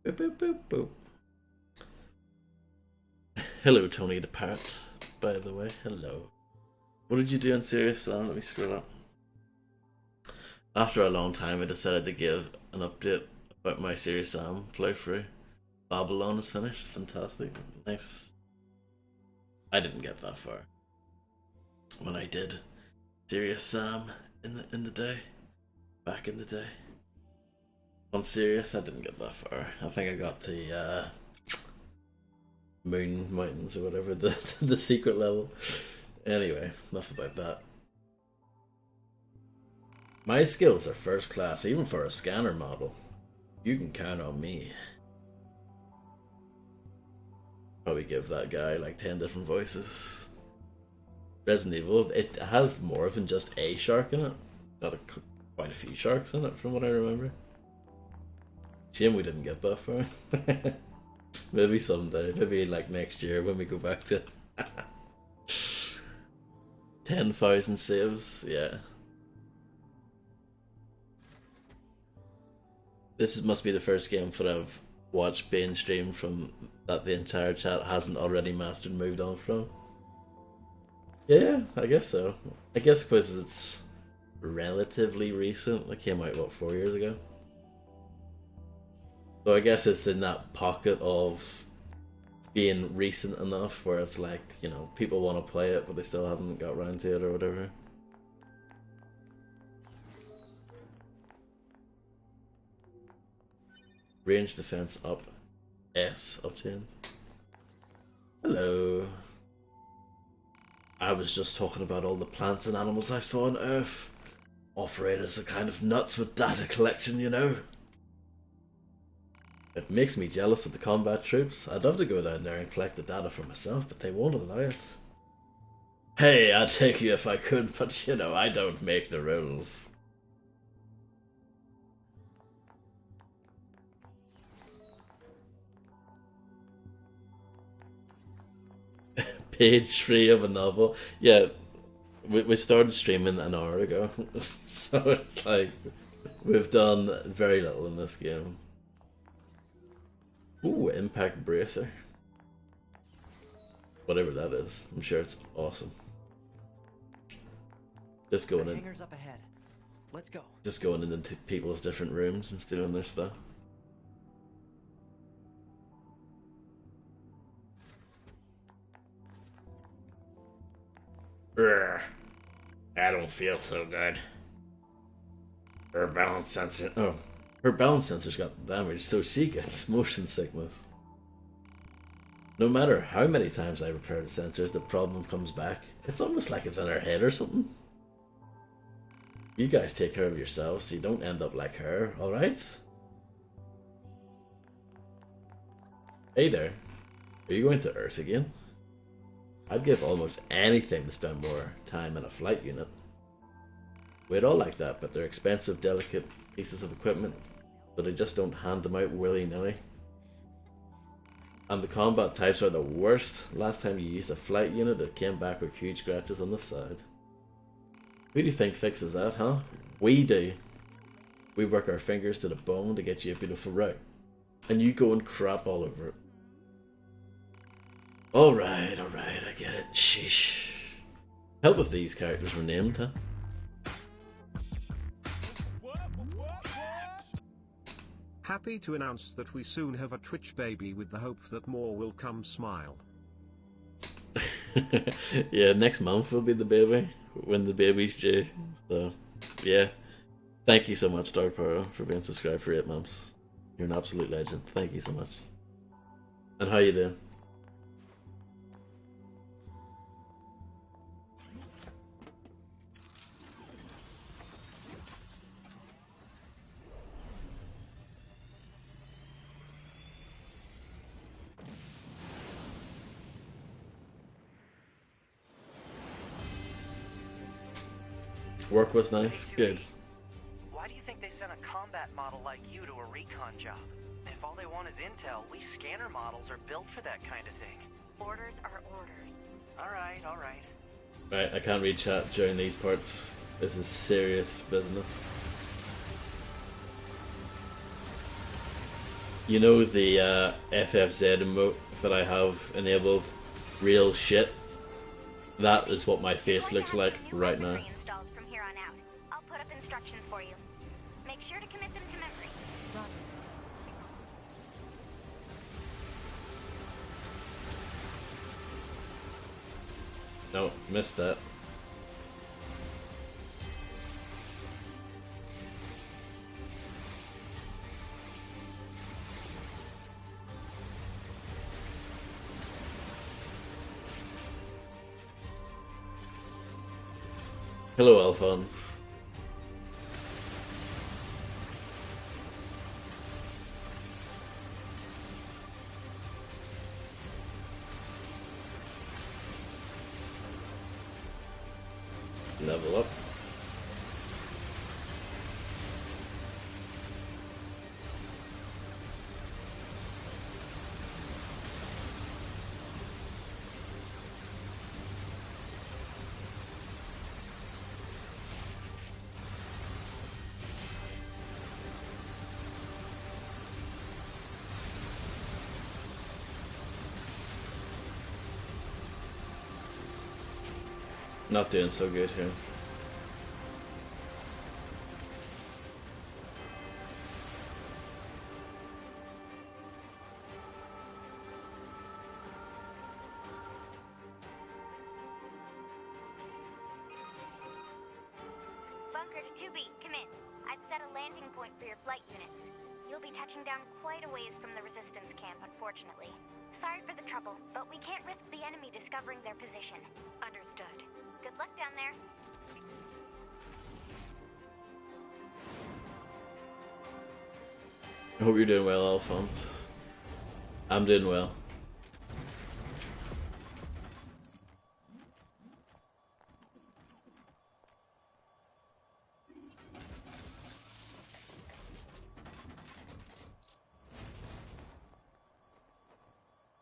Boop, boop, boop, boop. Hello, Tony the Parrot, by the way. Hello. What did you do in Serious Sam? Let me scroll up. After a long time, I decided to give an update about my Serious Sam playthrough. Babylon is finished. Fantastic. Nice. I didn't get that far. When I did Serious Sam in the day. Back in the day. On Serious, I didn't get that far. I think I got to Moon Mountains or whatever, the secret level. Anyway, enough about that. My skills are first class, even for a scanner model. You can count on me. Probably give that guy like 10 different voices. Resident Evil, it has more than just a shark in it. Got quite a few sharks in it from what I remember. Shame we didn't get that far. Maybe someday, maybe like next year when we go back to 10,000 saves, yeah. This must be the first game that I've watched being streamed from that the entire chat hasn't already mastered and moved on from. Yeah, I guess so. I guess because it's relatively recent. It came out, what, 4 years ago? So I guess it's in that pocket of being recent enough where it's like, you know, people want to play it but they still haven't got around to it or whatever. Range defense up. S obtained. Hello. I was just talking about all the plants and animals I saw on Earth. Operators are kind of nuts with data collection, you know. It makes me jealous of the combat troops. I'd love to go down there and collect the data for myself, but they won't allow it. Hey, I'd take you if I could, but you know, I don't make the rules. Page 3 of a novel. Yeah, we started streaming an hour ago, so it's like we've done very little in this game. Ooh, Impact Bracer. Whatever that is, I'm sure it's awesome. Just going in. Hangars up ahead. Let's go. Just going into people's different rooms and stealing their stuff. Urgh. I don't feel so good. Her balance sensor. Oh, her balance sensor's got damaged, so she gets motion sickness. No matter how many times I repair the sensors, the problem comes back. It's almost like it's in her head or something. You guys take care of yourselves so you don't end up like her, alright? Hey there. Are you going to Earth again? I'd give almost anything to spend more time in a flight unit. We'd all like that, but they're expensive, delicate pieces of equipment, so they just don't hand them out willy-nilly. And the combat types are the worst. Last time you used a flight unit, it came back with huge scratches on the side. Who do you think fixes that, huh? We do. We work our fingers to the bone to get you a beautiful route. And you go and crap all over it. Alright, I get it. Sheesh. Help if these characters were named, huh? Happy to announce that we soon have a Twitch baby with the hope that more will come. Smile. Yeah, next month will be the baby. When the baby's due. So, yeah. Thank you so much, Dark Paro, for being subscribed for 8 months. You're an absolute legend. Thank you so much. And how you doing? Work was nice. Good. Why do you think they sent a combat model like you to a recon job? If all they want is intel, we scanner models are built for that kind of thing. Orders are orders. Alright. Right, I can't read chat during these parts. This is serious business. You know the FFZ emote that I have enabled? Real shit? That is what my face looks like right now. From here on out. I'll put up instructions for you. Make sure to commit them to memory. Roger. No, missed that. Hello, Alphonse. Level up. Not doing so good here. Bunker to 2B, come in. I've set a landing point for your flight units. You'll be touching down quite a ways from the Resistance camp, unfortunately. Sorry for the trouble, but we can't risk the enemy discovering their position. Understood. Good luck down there. I hope you're doing well, Alphonse. I'm doing well.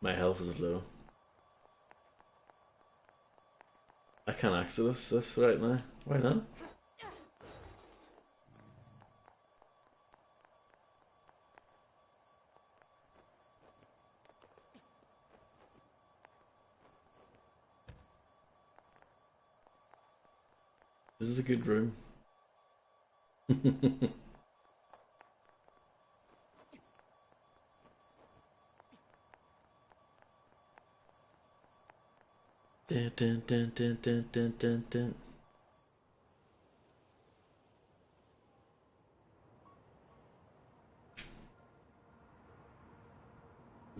My health is low. I can't access this right now. Why not? This is a good room. Dun, dun, dun, dun, dun, dun, dun, dun.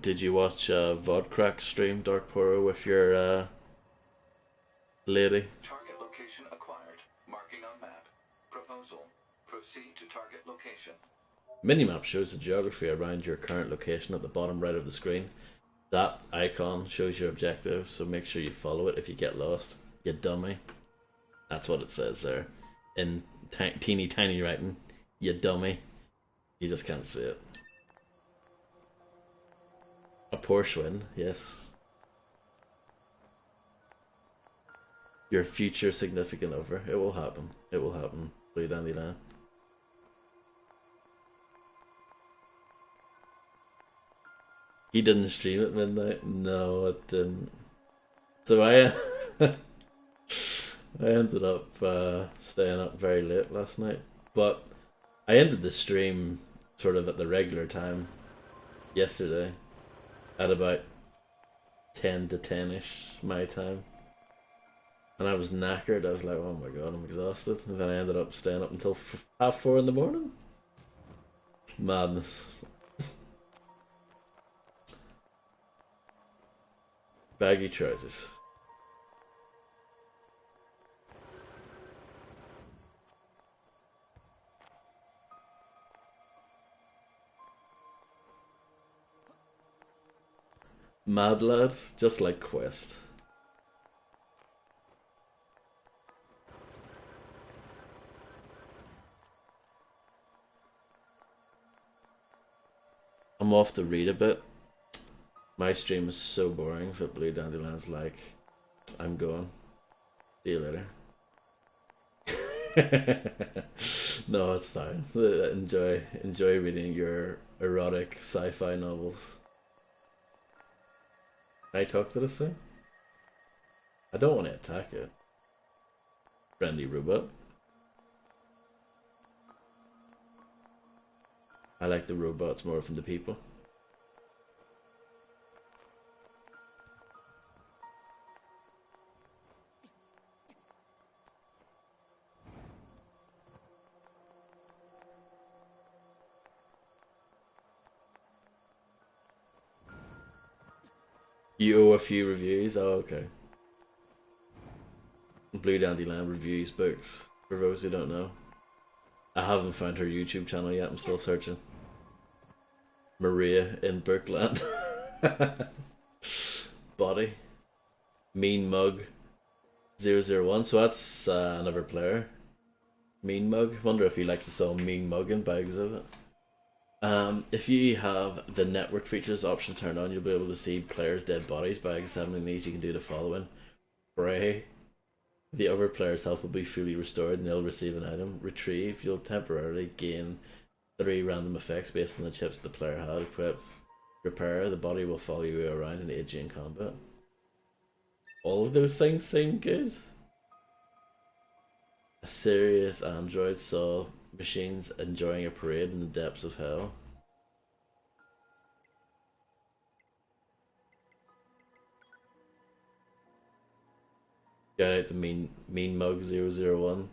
Did you watch Vodcrack stream Dark Poro with your lady? Target location acquired. Marking on map. Proposal. Proceed to target location. Minimap shows the geography around your current location at the bottom right of the screen. That icon shows your objective, so make sure you follow it if you get lost. You dummy. That's what it says there. In teeny tiny writing. You dummy. You just can't see it. A Porshwin, yes. Your future significant other. It will happen. It will happen. Blue Dandelion. He didn't stream at midnight? No, it didn't. So I ended up staying up very late last night. But I ended the stream sort of at the regular time yesterday. At about 10 to 10ish my time. And I was knackered. I was like, oh my god, I'm exhausted. And then I ended up staying up until 4:30 in the morning. Madness. Baggy trousers. Mad lad, just like Quest. I'm off to read a bit. My stream is so boring that Blue Dandelion's like, I'm going. See you later. No, it's fine. Enjoy reading your erotic sci-fi novels. Can I talk to this thing? I don't want to attack it. Friendly robot. I like the robots more than the people. You owe a few reviews? Oh, okay. Blue Dandelion reviews books, for those who don't know. I haven't found her YouTube channel yet, I'm still searching. Maria in Bookland. Body. Mean Mug 001, so that's another player. Mean Mug. Wonder if he likes the song Mean Muggin' by Exhibit. If you have the network features option turned on, you'll be able to see players' dead bodies. By examining these, you can do the following. Pray. The other player's health will be fully restored and they'll receive an item. Retrieve. You'll temporarily gain 3 random effects based on the chips the player had equipped. Repair. The body will follow you around and aid you in combat. All of those things seem good. A serious android saw machines enjoying a parade in the depths of hell. Shout out to Mean Mug 001.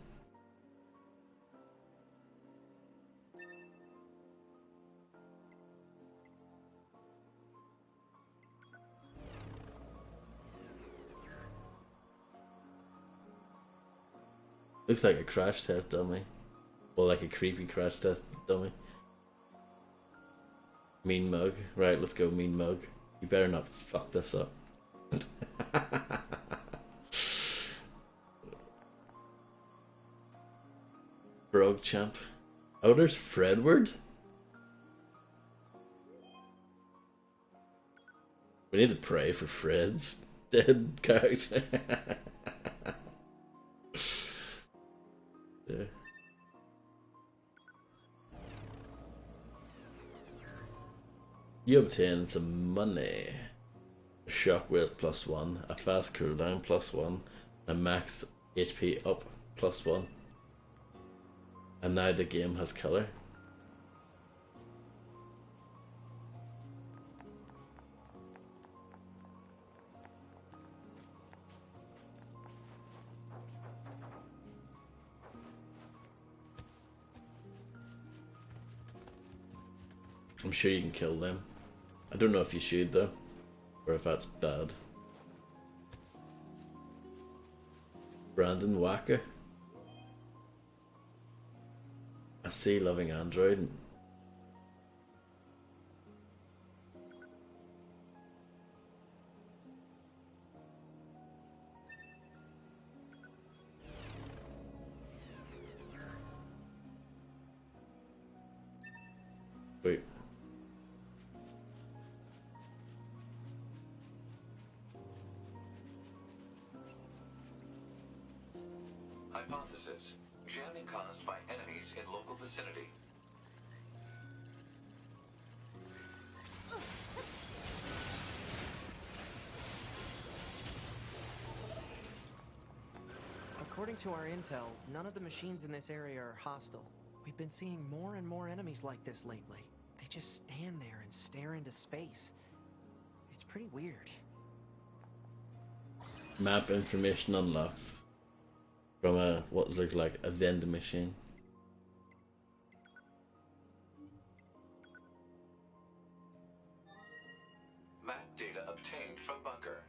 Looks like a crash test dummy. Well, like a creepy crash test dummy. Mean mug. Right, let's go, mean mug. You better not fuck this up. Frog champ. Oh, there's Fredward? We need to pray for Fred's dead character. Yeah. You obtain some money. A shockwave +1, a fast cooldown +1, a max HP up +1. And now the game has color. I'm sure you can kill them. I don't know if you should though, or if that's bad. Brandon Wacker. A sea-loving android. Wait. Hypothesis. Jamming caused by enemies in local vicinity. According to our intel, none of the machines in this area are hostile. We've been seeing more and more enemies like this lately. They just stand there and stare into space. It's pretty weird. Map information unlocked from a what looks like a vending machine. Map data obtained from bunker.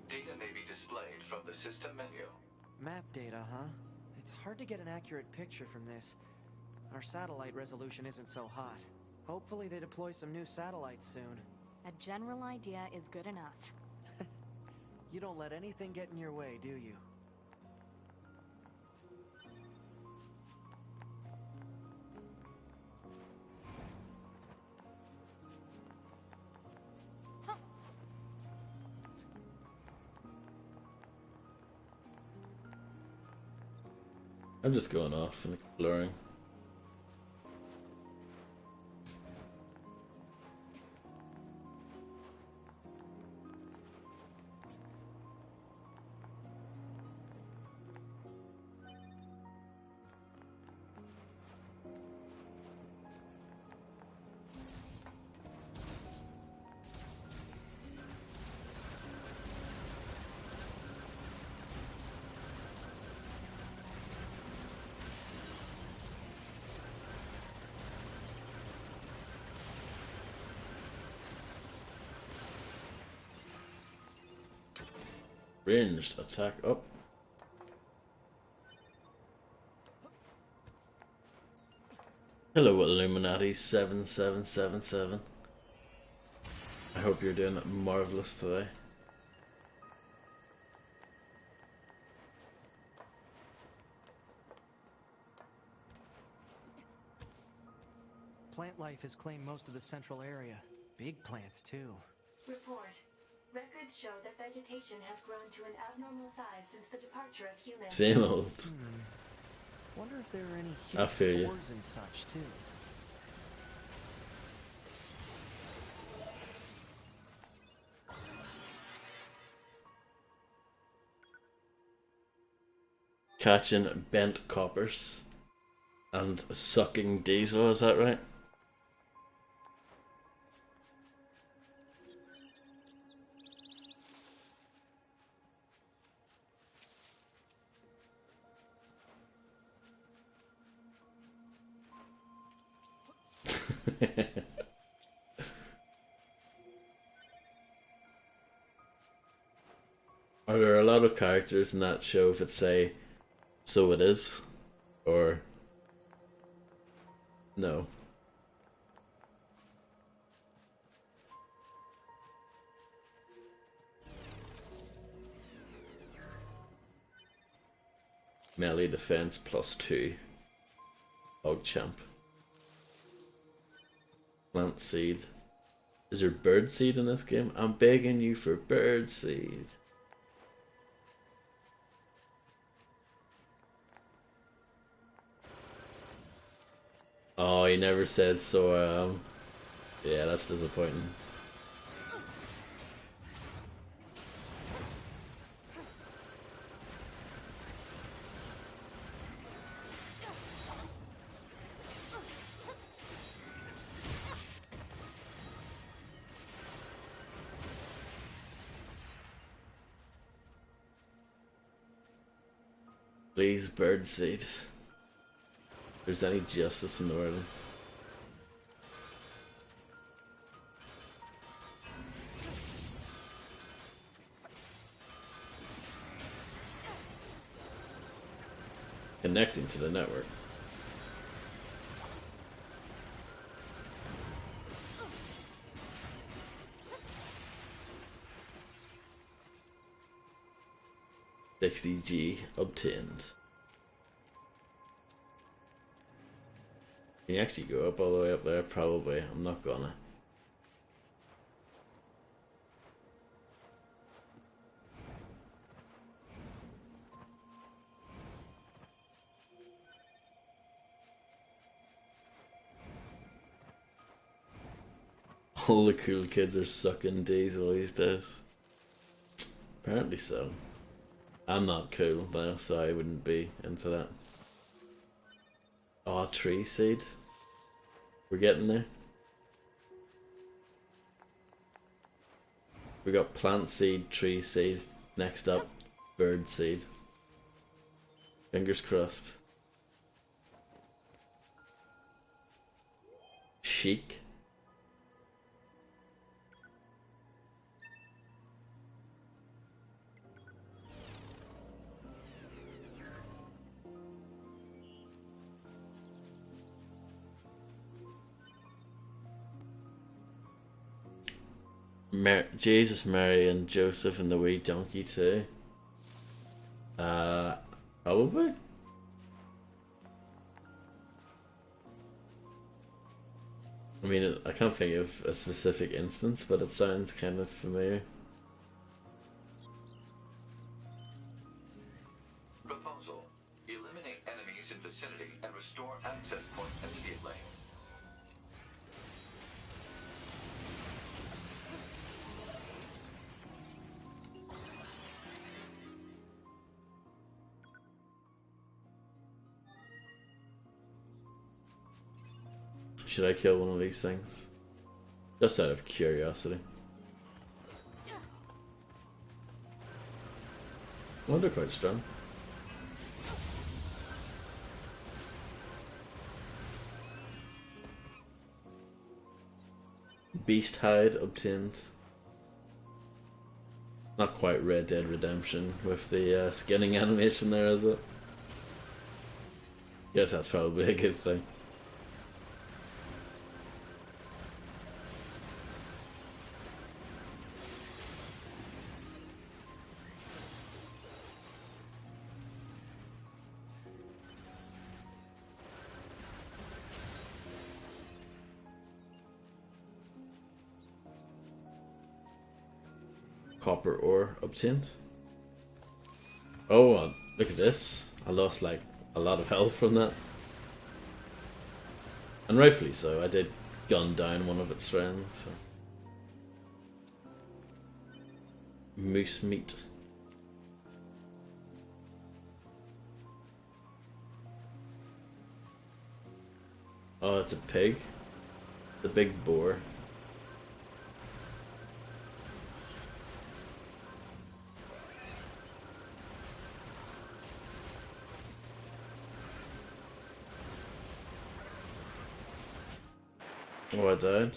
Data may be displayed from the system menu. Map data, huh? It's hard to get an accurate picture from this. Our satellite resolution isn't so hot. Hopefully they deploy some new satellites soon. A general idea is good enough. You don't let anything get in your way, do you? I'm just going off and exploring. Ranged attack up. Hello Illuminati 7777. I hope you're doing marvelous today. Plant life has claimed most of the central area. Big plants, too. Report. Records show that vegetation has grown to an abnormal size since the departure of humans. Same old. Wonder if there are any I feel human you. boars and such, too. Catching bent coppers and sucking diesel, is that right? Are there a lot of characters in that show that say, so it is? Or no. Melee defense +2. PogChamp. Plant seed. Is there bird seed in this game? I'm begging you for bird seed. Oh, he never said so. Yeah, that's disappointing. Please, birdseed. If there's any justice in the world. Connecting to the network. $60G obtained. Can you actually go up all the way up there? Probably. I'm not gonna. All the cool kids are sucking diesel these days. Apparently so. I'm not cool though, so I wouldn't be into that. Oh, tree seed. We're getting there. We got plant seed, tree seed. Next up, bird seed. Fingers crossed. Chic. Jesus, Mary, and Joseph and the wee donkey too. Probably. I mean, I can't think of a specific instance, but it sounds kind of familiar. Proposal. Eliminate enemies in vicinity and restore access point immediately. Should I kill one of these things? Just out of curiosity. Well, they're quite strong. Beast hide obtained. Not quite Red Dead Redemption with the skinning animation there, is it? Guess that's probably a good thing. Copper ore obtained. Oh, look at this. I lost like a lot of health from that. And rightfully so, I did gun down one of its friends. So. Moose meat. Oh, it's a pig. The big boar. Oh, I died.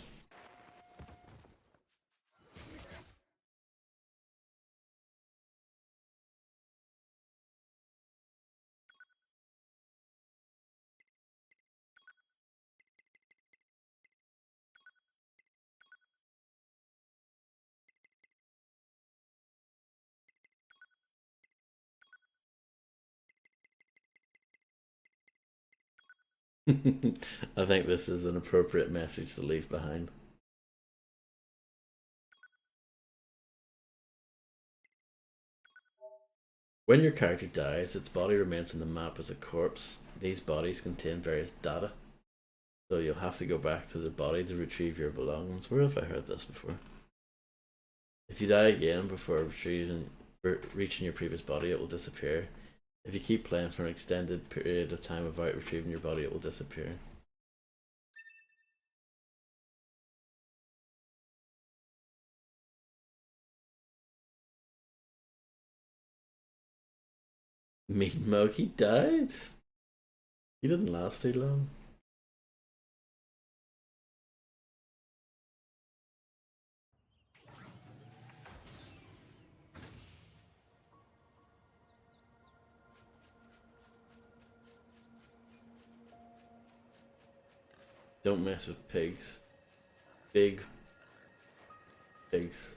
I think this is an appropriate message to leave behind. When your character dies, its body remains on the map as a corpse. These bodies contain various data, so you'll have to go back to the body to retrieve your belongings. Where have I heard this before? If you die again before reaching your previous body, it will disappear. If you keep playing for an extended period of time without retrieving your body, it will disappear. Meat Mug, he died? He didn't last too long. Don't mess with pigs. Big pigs.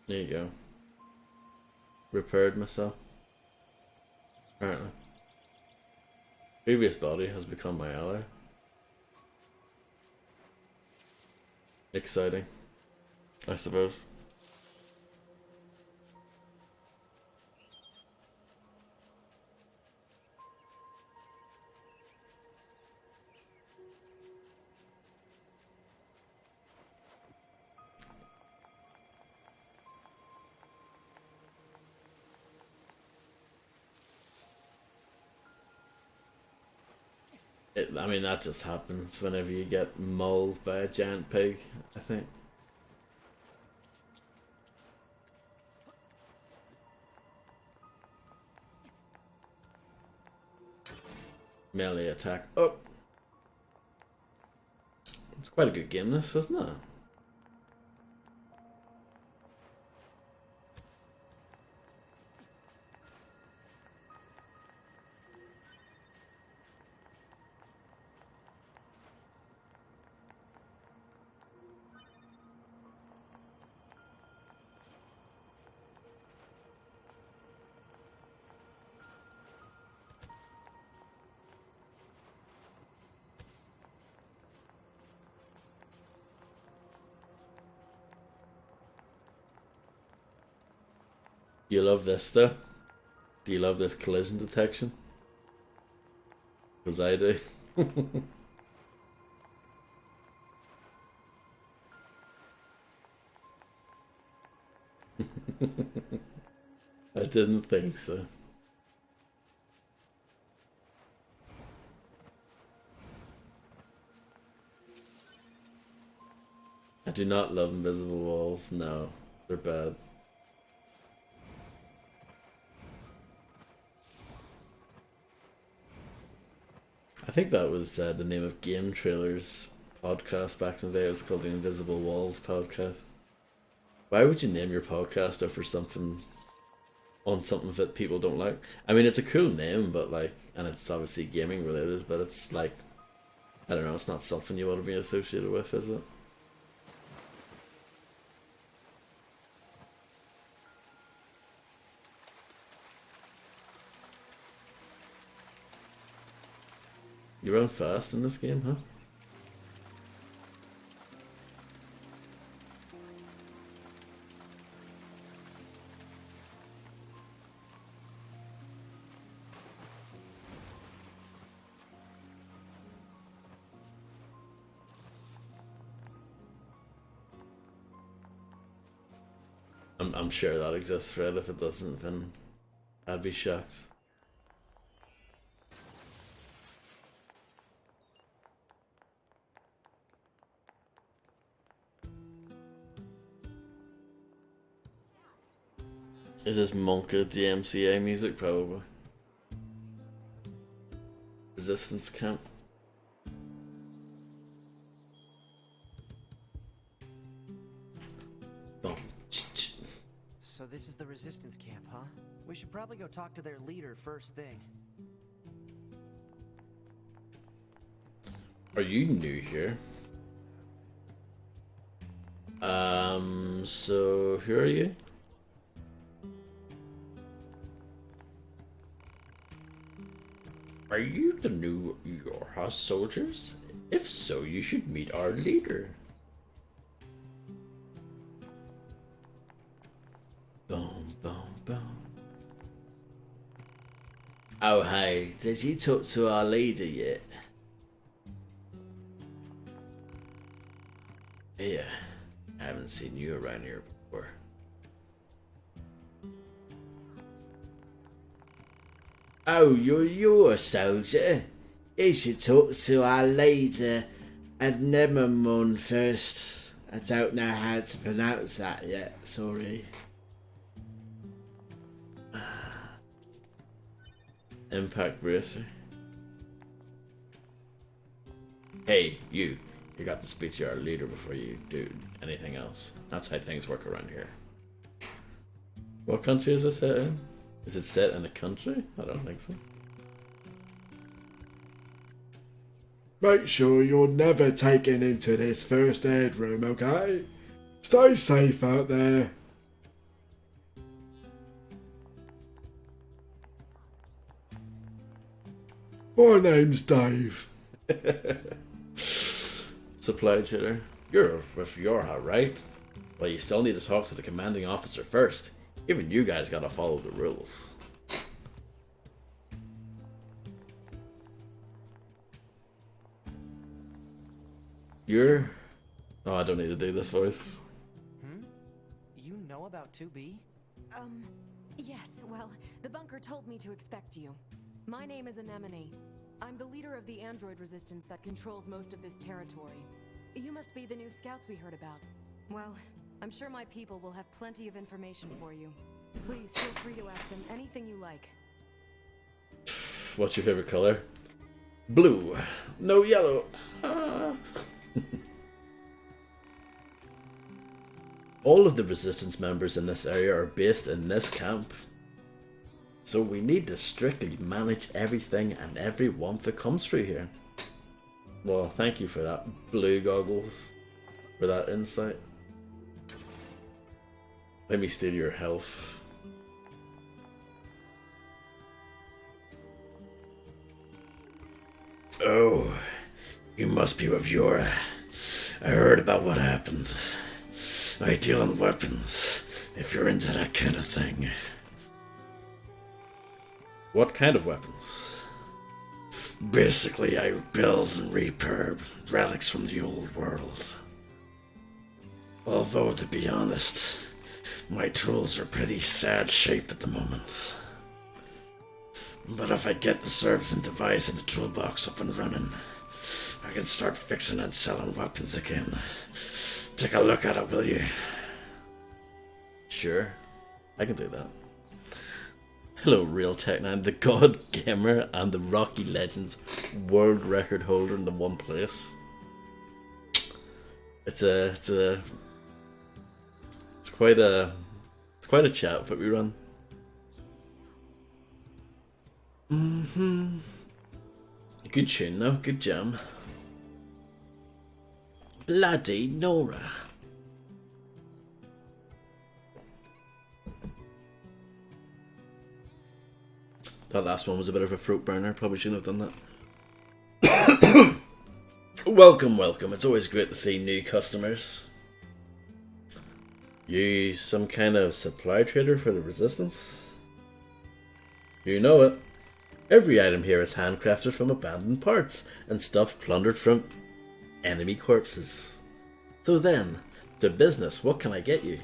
There you go. Repaired myself. Apparently. Previous body has become my ally. Exciting, I suppose. I mean, that just happens whenever you get mauled by a giant pig, I think. Melee attack. Oh! It's quite a good game, this, isn't it? You love this though? Do you love this collision detection? Because I do. I didn't think so. I do not love invisible walls. No, they're bad. I think that was the name of Game Trailers podcast back in the day. It was called the Invisible Walls podcast. Why would you name your podcast after something that people don't like? I mean, it's a cool name, but like, and it's obviously gaming related, but it's like, I don't know, it's not something you want to be associated with, is it? You run fast in this game, huh? I'm sure that exists, Fred. If it doesn't, then I'd be shocked. Is this Monka DMCA music? Probably. Resistance camp. Boom. So this is the resistance camp, huh? We should probably go talk to their leader first thing. Are you new here? So who are you? Are you the new Yorha soldiers? If so, you should meet our leader. Boom, boom, boom. Oh, hey, did you talk to our leader yet? Yeah, I haven't seen you around here before. Oh, you're a soldier. You should talk to our leader at Nemermun first. I don't know how to pronounce that yet, sorry. Impact Bracer. Hey, you got to speak to our leader before you do anything else. That's how things work around here. What country is it set in? Is it set in a country? I don't think so. Make sure you're never taken into this first aid room, okay? Stay safe out there. My name's Dave. Supply chainer. You're with Yorha, right? Well, you still need to talk to the commanding officer first. Even you guys gotta follow the rules. You're... Oh, I don't need to do this voice. You know about 2B? Yes, well, the bunker told me to expect you. My name is Anemone. I'm the leader of the android resistance that controls most of this territory. You must be the new scouts we heard about. Well, I'm sure my people will have plenty of information for you. Please feel free to ask them anything you like. What's your favorite color? Blue. No yellow. All of the resistance members in this area are based in this camp. So we need to strictly manage everything and everyone that comes through here. Well, thank you for that, Blue Goggles, for that insight. Let me steal your health. Oh, you must be with Yora. I heard about what happened. I deal in weapons, if you're into that kind of thing. What kind of weapons? Basically, I build and repurb relics from the old world. Although, to be honest, my tools are pretty sad shape at the moment. But if I get the servs and device in the toolbox up and running, I can start fixing and selling weapons again. Take a look at it, will you? Sure, I can do that. Hello, Real Tech9, the God Gamer and the Rocky Legends world record holder in the one place. It's quite a chat that we run. Good tune though, good jam. Bloody Nora. That last one was a bit of a throat burner, probably shouldn't have done that. Welcome, welcome. It's always great to see new customers. You some kind of supply trader for the Resistance? You know it. Every item here is handcrafted from abandoned parts and stuff plundered from enemy corpses. So then, to business, what can I get you?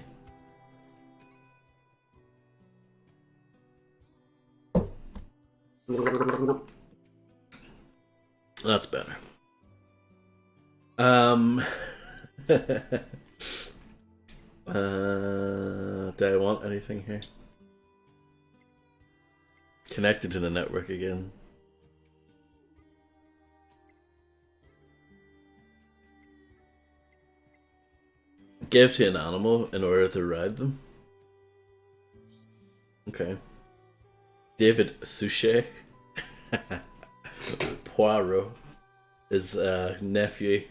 That's better. Do I want anything here? Connected to the network again. Give to an animal in order to ride them. Okay. David Suchet. Poirot. His nephew,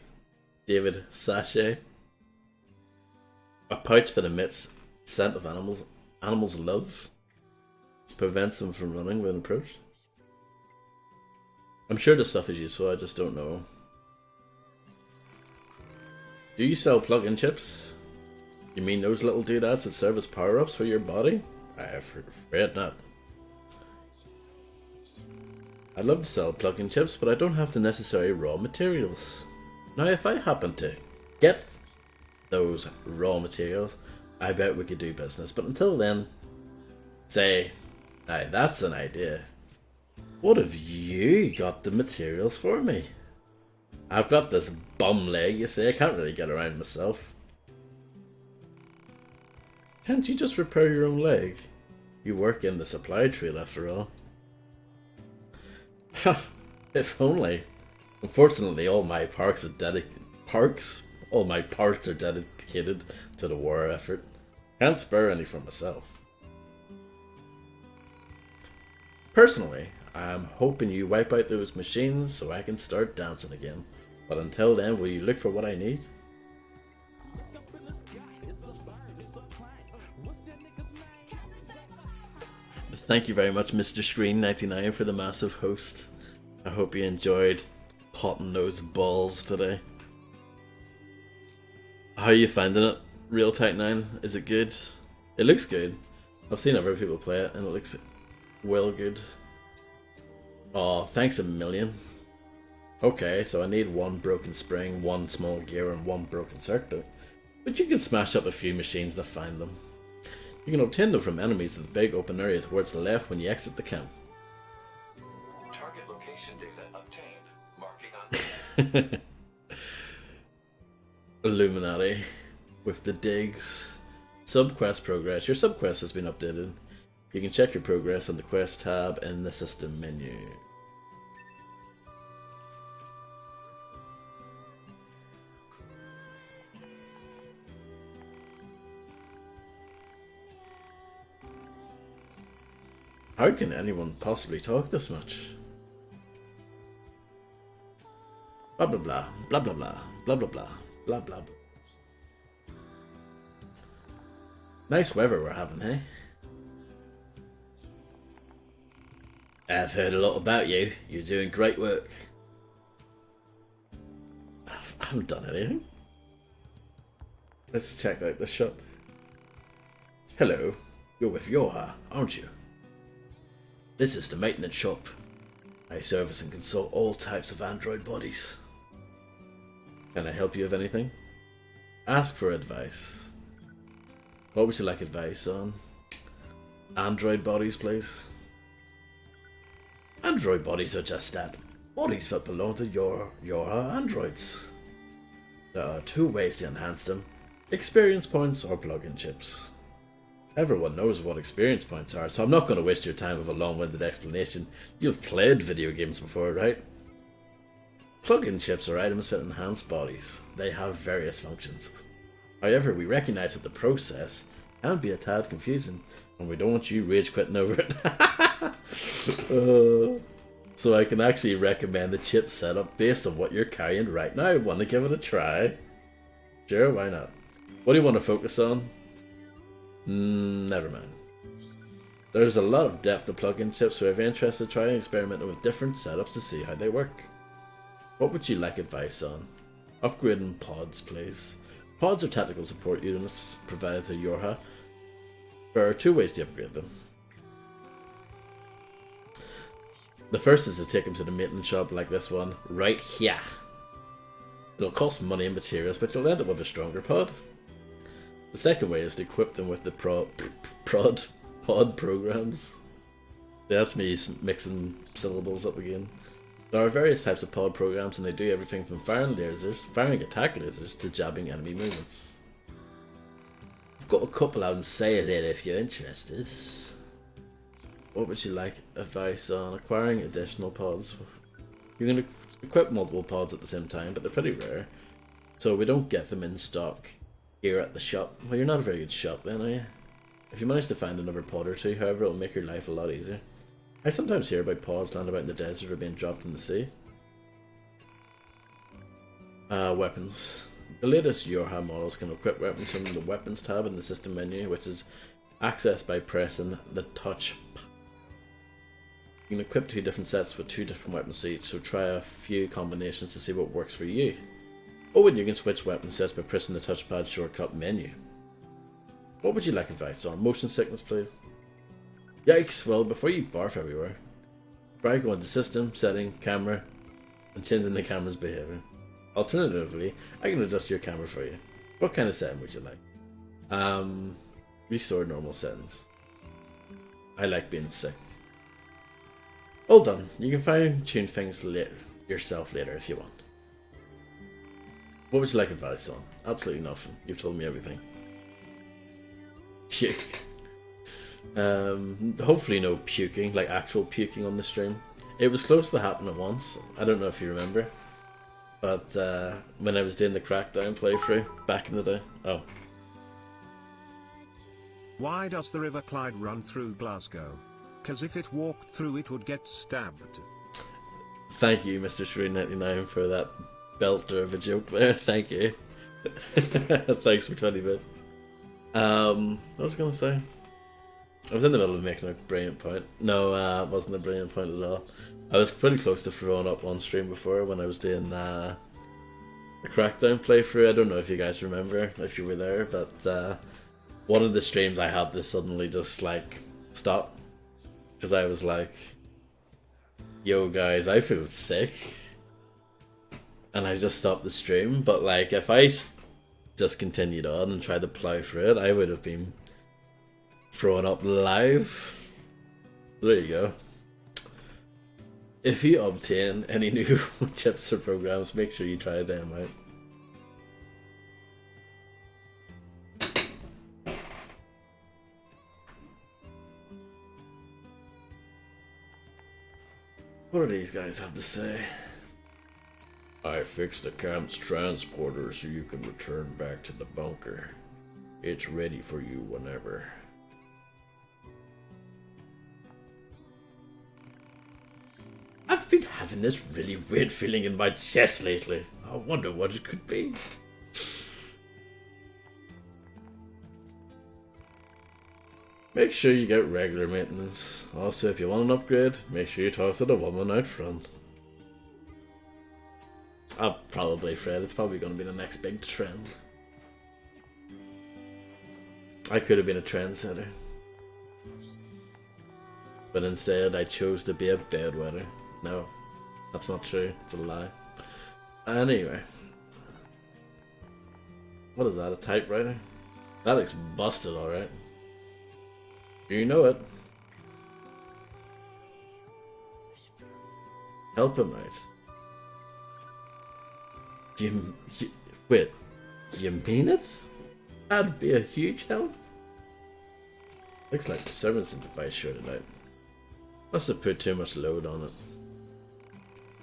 David Sachet. A pouch that emits scent of animals love. Prevents them from running when approached. I'm sure this stuff is useful, I just don't know. Do you sell plug-in chips? You mean those little doodads that serve as power-ups for your body? I'm afraid not. I'd love to sell plug-in chips, but I don't have the necessary raw materials. Now, if I happen to get those raw materials, I bet we could do business. But until then, say, now that's an idea. What have you got the materials for me? I've got this bum leg, you see, I can't really get around myself. Can't you just repair your own leg? You work in the supply trade after all. If only. Unfortunately, all my parts are dedicated to the war effort. Can't spare any for myself. Personally, I'm hoping you wipe out those machines so I can start dancing again. But until then, will you look for what I need? Thank you very much, Mr. Screen99, for the massive host. I hope you enjoyed potting those balls today. How are you finding it, Real Tight 9? Is it good? It looks good. I've seen other people play it and it looks well good. Oh, thanks a million. Okay, so I need one broken spring, one small gear, and one broken circuit. But you can smash up a few machines to find them. You can obtain them from enemies in the big open area towards the left when you exit the camp. Target location data obtained. Marking on. Illuminati with the digs. Subquest progress. Your subquest has been updated. You can check your progress on the quest tab in the system menu. How can anyone possibly talk this much? Blah blah blah, blah blah blah, blah blah blah, blah blah blah. Nice weather we're having, hey? I've heard a lot about you. You're doing great work. I haven't done anything. Let's check out the shop. Hello, you're with Yoha, aren't you? This is the maintenance shop. I service and consult all types of android bodies. Can I help you with anything? Ask for advice. What would you like advice on? Android bodies, please. Android bodies are just that. Bodies that belong to your androids. There are two ways to enhance them. Experience points or plug-in chips. Everyone knows what experience points are, so I'm not going to waste your time with a long-winded explanation. You've played video games before, right? Plug-in chips are items that enhance bodies. They have various functions. However, we recognise that the process can be a tad confusing, and we don't want you rage quitting over it. So I can actually recommend the chip setup based on what you're carrying right now. Want to give it a try? Sure, why not? What do you want to focus on? Never mind. There's a lot of depth to plug-in chips, so if you're interested, try experimenting with different setups to see how they work. What would you like advice on? Upgrading pods, please. Pods are tactical support units provided to Yorha. There are two ways to upgrade them. The first is to take them to the maintenance shop like this one, right here. It'll cost money and materials, but you'll end up with a stronger pod. The second way is to equip them with the pod programs. That's me mixing syllables up again. There are various types of pod programs, and they do everything from firing attack lasers, to jabbing enemy movements. I've got a couple out and say it there if you're interested. What would you like advice on acquiring additional pods? You can equip multiple pods at the same time, but they're pretty rare, so we don't get them in stock here at the shop. Well, you're not a very good shop then, are you? If you manage to find another pod or two, however, it'll make your life a lot easier. I sometimes hear about pods landing about in the desert or being dropped in the sea. Weapons. The latest Yorha models can equip weapons from the Weapons tab in the system menu, which is accessed by pressing the touch. You can equip 2 different sets with 2 different weapons each, so try a few combinations to see what works for you. Oh, and you can switch weapon sets by pressing the touchpad shortcut menu. What would you like advice on? Motion sickness, please. Yikes, well, before you barf everywhere, try going to System, Setting, Camera, and changing the camera's behaviour. Alternatively, I can adjust your camera for you. What kind of setting would you like? Restore normal settings. I like being sick. All done. You can fine tune things yourself later if you want. What would you like advice on? Absolutely nothing. You've told me everything. Puke. Hopefully no puking, like actual puking on the stream. It was close to happening once. I don't know if you remember, but when I was doing the Crackdown playthrough back in the day. Oh. Why does the River Clyde run through Glasgow? Because if it walked through it would get stabbed. Thank you, Mr. Shrew99, for that belter of a joke there. Thank you. Thanks for 20 bits. What was I going to say? I was in the middle of making a brilliant point. No, it wasn't a brilliant point at all. I was pretty close to throwing up on stream before when I was doing a Crackdown playthrough. I don't know if you guys remember, if you were there, but one of the streams I had to suddenly just like stop. Because I was like, yo guys, I feel sick. And I just stopped the stream. But like, if I just continued on and tried to plow through it, I would have been throwing up live. There you go. If you obtain any new chips or programs, make sure you try them out. What do these guys have to say? I fixed the camp's transporter so you can return back to the bunker. It's ready for you whenever. I've been having this really weird feeling in my chest lately. I wonder what it could be. Make sure you get regular maintenance. Also, if you want an upgrade, make sure you talk to the woman out front. Probably, Fred. It's probably going to be the next big trend. I could have been a trendsetter. But instead, I chose to be a bedwetter. No, that's not true. It's a lie. Anyway. What is that, a typewriter? That looks busted, alright. You know it. Help him out. Wait, you mean it? That'd be a huge help. Looks like the servants device shorted out. Must have put too much load on it.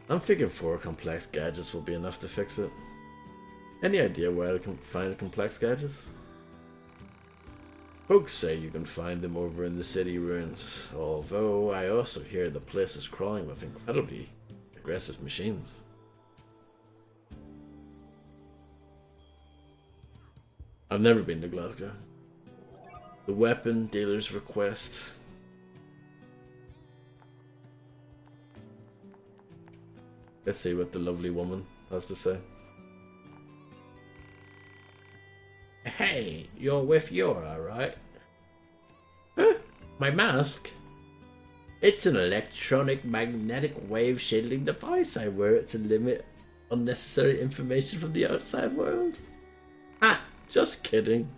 I'm thinking 4 complex gadgets will be enough to fix it. Any idea where I can find complex gadgets? Folks say you can find them over in the city ruins, although I also hear the place is crawling with incredibly aggressive machines. I've never been to Glasgow. The weapon dealer's request. Let's see what the lovely woman has to say. Hey, you're with Yora, right? Huh? My mask? It's an electronic magnetic wave shielding device I wear it to limit unnecessary information from the outside world. Ah, just kidding.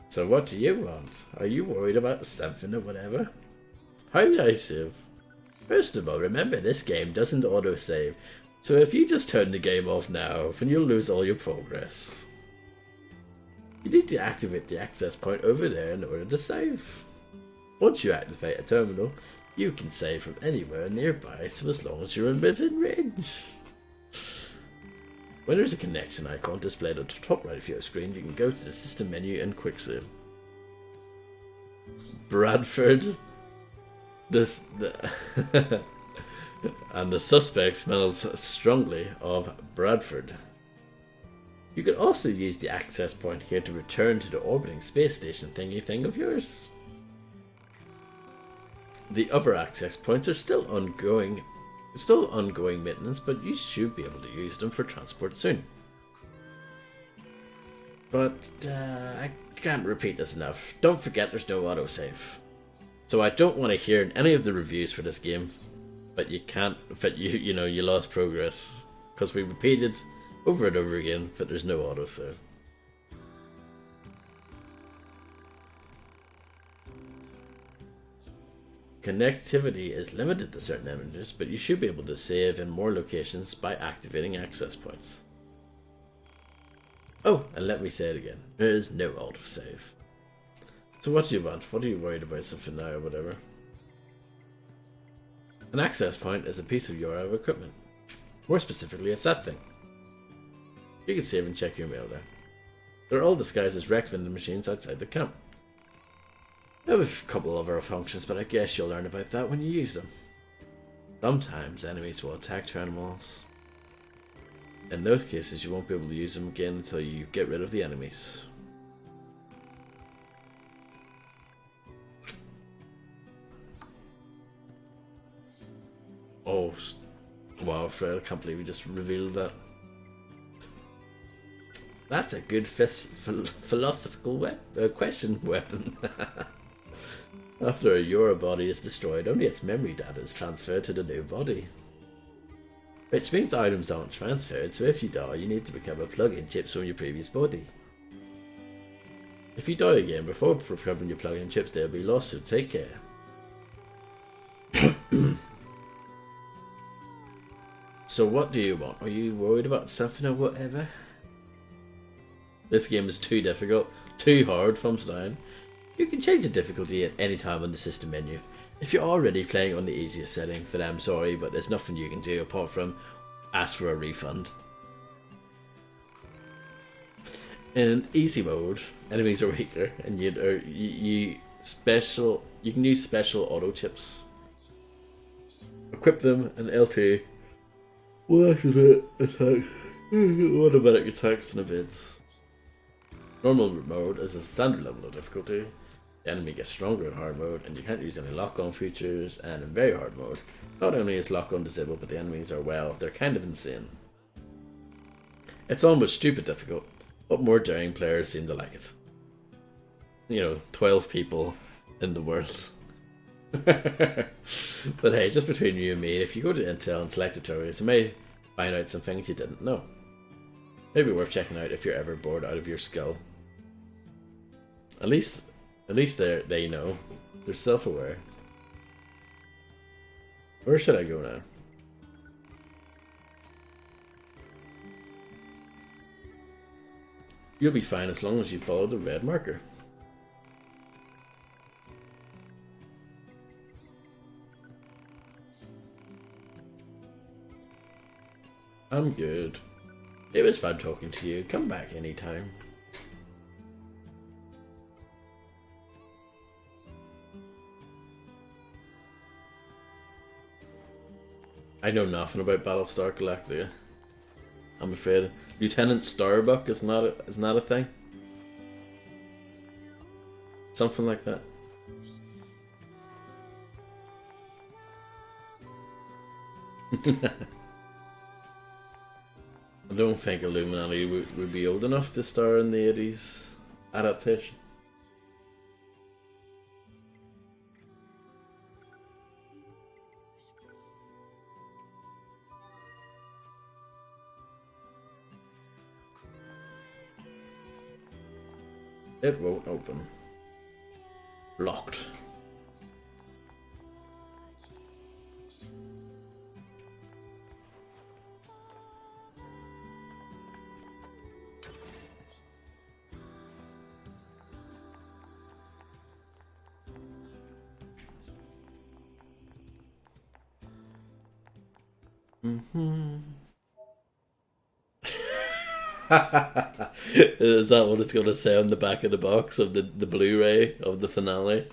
So what do you want? Are you worried about something or whatever? How do I save? First of all, remember this game doesn't autosave, so if you just turn the game off now, then you'll lose all your progress. You need to activate the access point over there in order to save. Once you activate a terminal, you can save from anywhere nearby, so as long as you're within range. When there's a connection icon displayed at the top right of your screen, you can go to the system menu and quick save. Bradford. And the suspect smells strongly of Bradford. You could also use the access point here to return to the orbiting space station thingy thing of yours. The other access points are still ongoing maintenance, but you should be able to use them for transport soon. But I can't repeat this enough. Don't forget there's no autosave. So I don't want to hear any of the reviews for this game, but you can't, but you lost progress. Because we repeated over and over again that there's no autosave. Connectivity is limited to certain images, but you should be able to save in more locations by activating access points. Oh, and let me say it again. There is no autosave. So what do you want? What are you worried about? Something now or whatever? An access point is a piece of your equipment. More specifically, it's that thing. You can save and check your mail there. They're all disguised as wrecked vending machines outside the camp. They have a couple of other functions, but I guess you'll learn about that when you use them. Sometimes enemies will attack terminals. In those cases, you won't be able to use them again until you get rid of the enemies. Oh, wow, Fred, I can't believe you just revealed that. That's a good philosophical question weapon. After your body is destroyed, only its memory data is transferred to the new body. Which means items aren't transferred, so if you die, you need to recover plug-in chips from your previous body. If you die again before recovering your plug-in chips, they'll be lost, so take care. So what do you want? Are you worried about something or whatever? This game is too difficult, too hard, thumbs down. You can change the difficulty at any time on the system menu. If you're already playing on the easiest setting, then I'm sorry, but there's nothing you can do apart from ask for a refund. In easy mode, enemies are weaker, and you can use special auto chips. Equip them, and L2 will activate attacks, automatic attacks and events. Normal mode is a standard level of difficulty. The enemy gets stronger in hard mode, and you can't use any lock-on features, and in very hard mode, not only is lock-on disabled, but the enemies are, well, they're kind of insane. It's almost stupid difficult, but more daring players seem to like it. 12 people in the world. But hey, just between you and me, if you go to Intel and select tutorials, you may find out some things you didn't know. Maybe worth checking out if you're ever bored out of your skull. At least they know. They're self-aware. Where should I go now? You'll be fine as long as you follow the red marker. I'm good. It was fun talking to you. Come back anytime. I know nothing about Battlestar Galactica. I'm afraid. Lieutenant Starbuck is not a thing. Something like that. I don't think Illuminati would be old enough to star in the 80s adaptation. It won't open. Locked. Is that what it's going to say on the back of the box of the Blu-ray of the finale?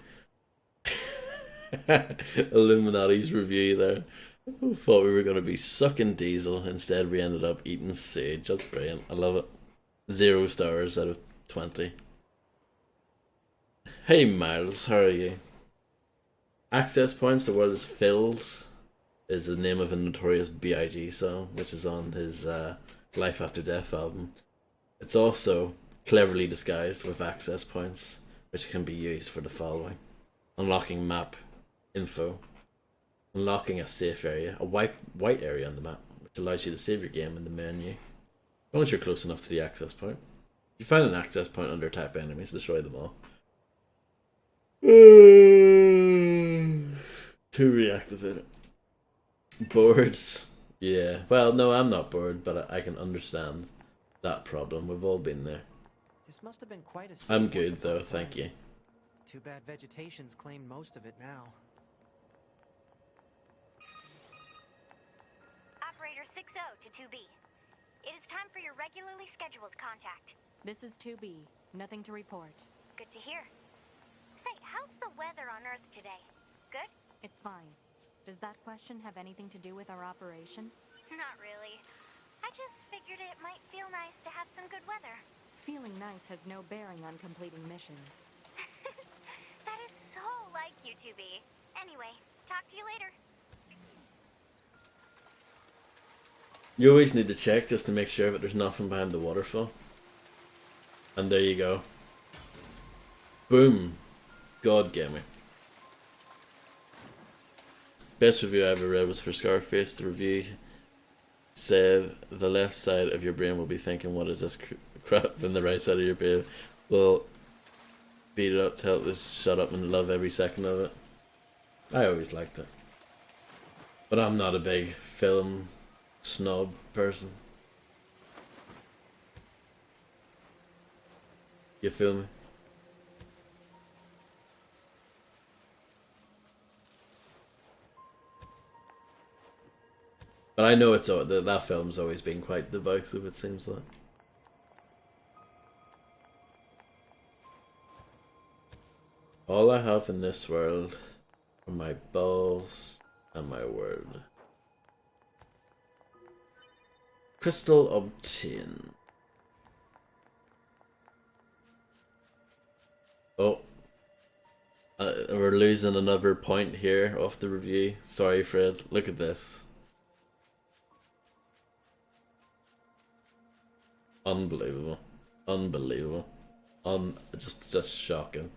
Illuminati's review there. Thought we were going to be sucking diesel. Instead, we ended up eating sage. That's brilliant. I love it. 0 stars out of 20. Hey Miles, how are you? Access points, the world is filled, is the name of a notorious B.I.G. song, which is on his Life After Death album. It's also cleverly disguised with access points, which can be used for the following: unlocking map info, unlocking a safe area, a white area on the map, which allows you to save your game in the menu, as long as you're close enough to the access point. If you find an access point under type enemies, destroy them all. To reactivate it. Bored? Yeah. Well, no, I'm not bored, but I can understand that problem. We've all been there. This must have been quite a I'm good though, thank you. Too bad vegetation's claimed most of it now. Operator 60 to 2B. It is time for your regularly scheduled contact. This is 2B. Nothing to report. Good to hear. Say, how's the weather on Earth today? Good? It's fine. Does that question have anything to do with our operation? Not really. I just figured it might feel nice to have some good weather. Feeling nice has no bearing on completing missions. That is so like you, 2B. Anyway, talk to you later. You always need to check just to make sure that there's nothing behind the waterfall. And there you go. Boom. God Gamer. Best review I ever read was for Scarface. The review said the left side of your brain will be thinking, what is this crap? And the right side of your brain will beat it up to help us shut up and love every second of it. I always liked it. But I'm not a big film snob person. You feel me? But I know that film's always been quite divisive, it seems like. All I have in this world are my balls and my word. Crystal obtained. Oh. We're losing another point here off the review. Sorry, Fred. Look at this. Unbelievable. Unbelievable. Just shocking.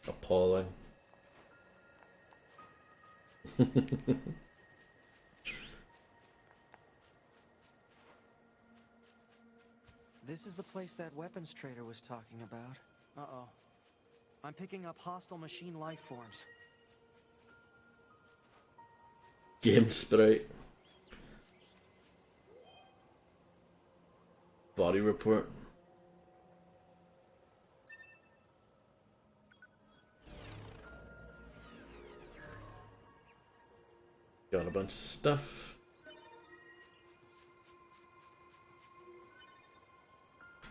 Appalling. This is the place that weapons trader was talking about. Uh-oh. I'm picking up hostile machine life forms. Game sprite. Body report. Got a bunch of stuff.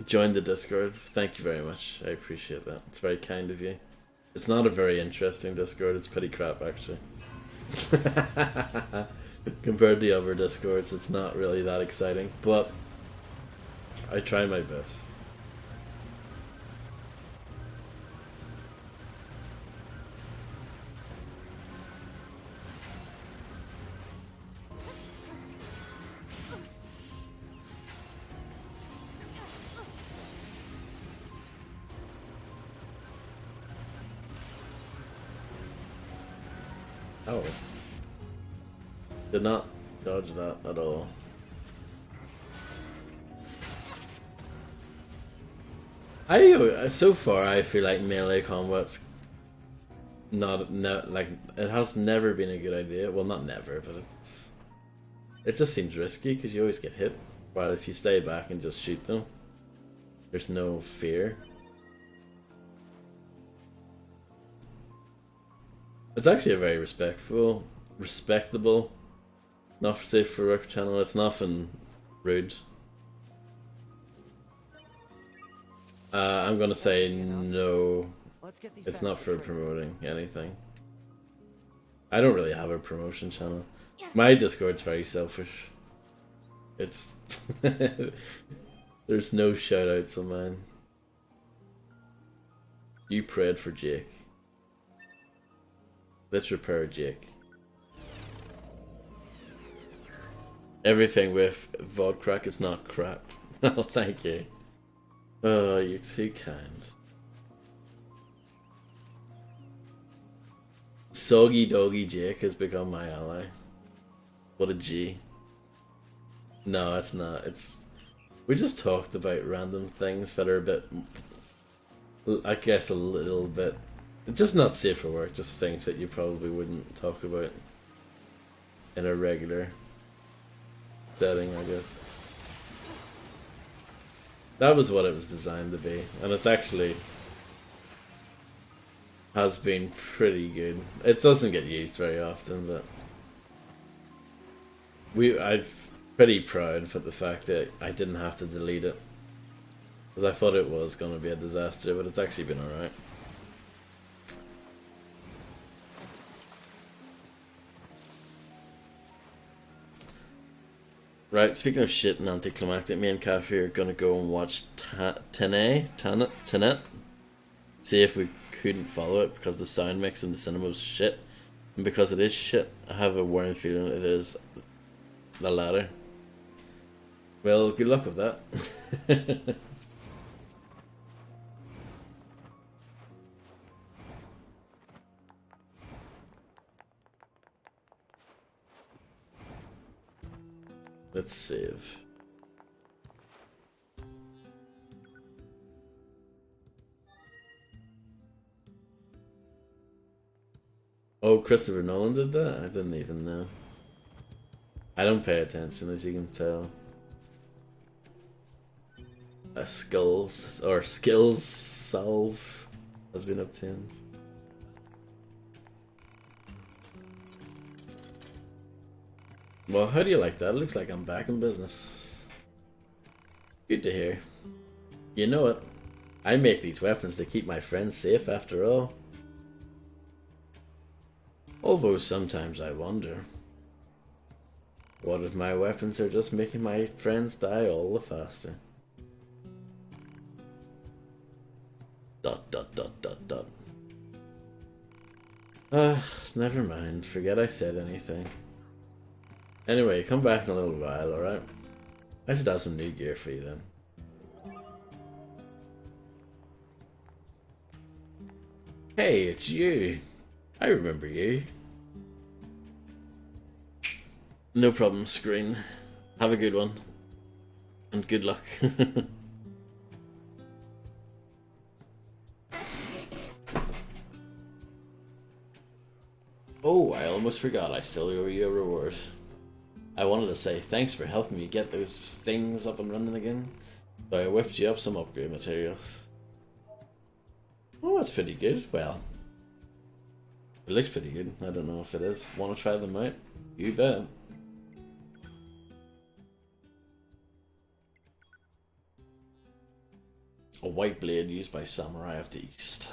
Join the Discord. Thank you very much. I appreciate that. It's very kind of you. It's not a very interesting Discord. It's pretty crap, actually. Compared to other Discords, it's not really that exciting, but I try my best. Oh. Did not dodge that at all. So far I feel like melee combat's like it has never been a good idea. Well, not never, but it just seems risky because you always get hit. But if you stay back and just shoot them, there's no fear. It's actually a very respectable Not for safe for work channel. It's nothing rude. I'm gonna say no. It's not for promoting anything. I don't really have a promotion channel. My Discord's very selfish. It's there's no shoutouts on mine. You prayed for Jake. Let's repair Jake. Everything with Vodcrack is not crap. Oh, thank you. Oh, you're too kind. Soggy Doggy Jake has become my ally. What a G. No, it's not. It's... We just talked about random things that are a bit... I guess a little bit... It's just not safe for work, just things that you probably wouldn't talk about in a regular setting, I guess. That was what it was designed to be, and it's actually has been pretty good. It doesn't get used very often, but I'm pretty proud for the fact that I didn't have to delete it, because I thought it was going to be a disaster, but it's actually been alright. Right, speaking of shit and anticlimactic, me and Cafe are gonna go and watch Tenet. See if we couldn't follow it because the sound mix in the cinema was shit. And because it is shit, I have a worrying feeling it is the latter. Well, good luck with that. Let's save. Oh, Christopher Nolan did that? I didn't even know. I don't pay attention, as you can tell. A skills solve has been obtained. Well, how do you like that? It looks like I'm back in business. Good to hear. You know it. I make these weapons to keep my friends safe after all. Although sometimes I wonder, what if my weapons are just making my friends die all the faster? Dot dot dot dot dot. Never mind. Forget I said anything. Anyway, come back in a little while, alright? I should have some new gear for you then. Hey, it's you. I remember you. No problem, screen. Have a good one. And good luck. Oh, I almost forgot. I still owe you a reward. I wanted to say thanks for helping me get those things up and running again. So I whipped you up some upgrade materials. Oh, that's pretty good. Well, it looks pretty good. I don't know if it is. Want to try them out? You bet. A white blade used by Samurai of the East.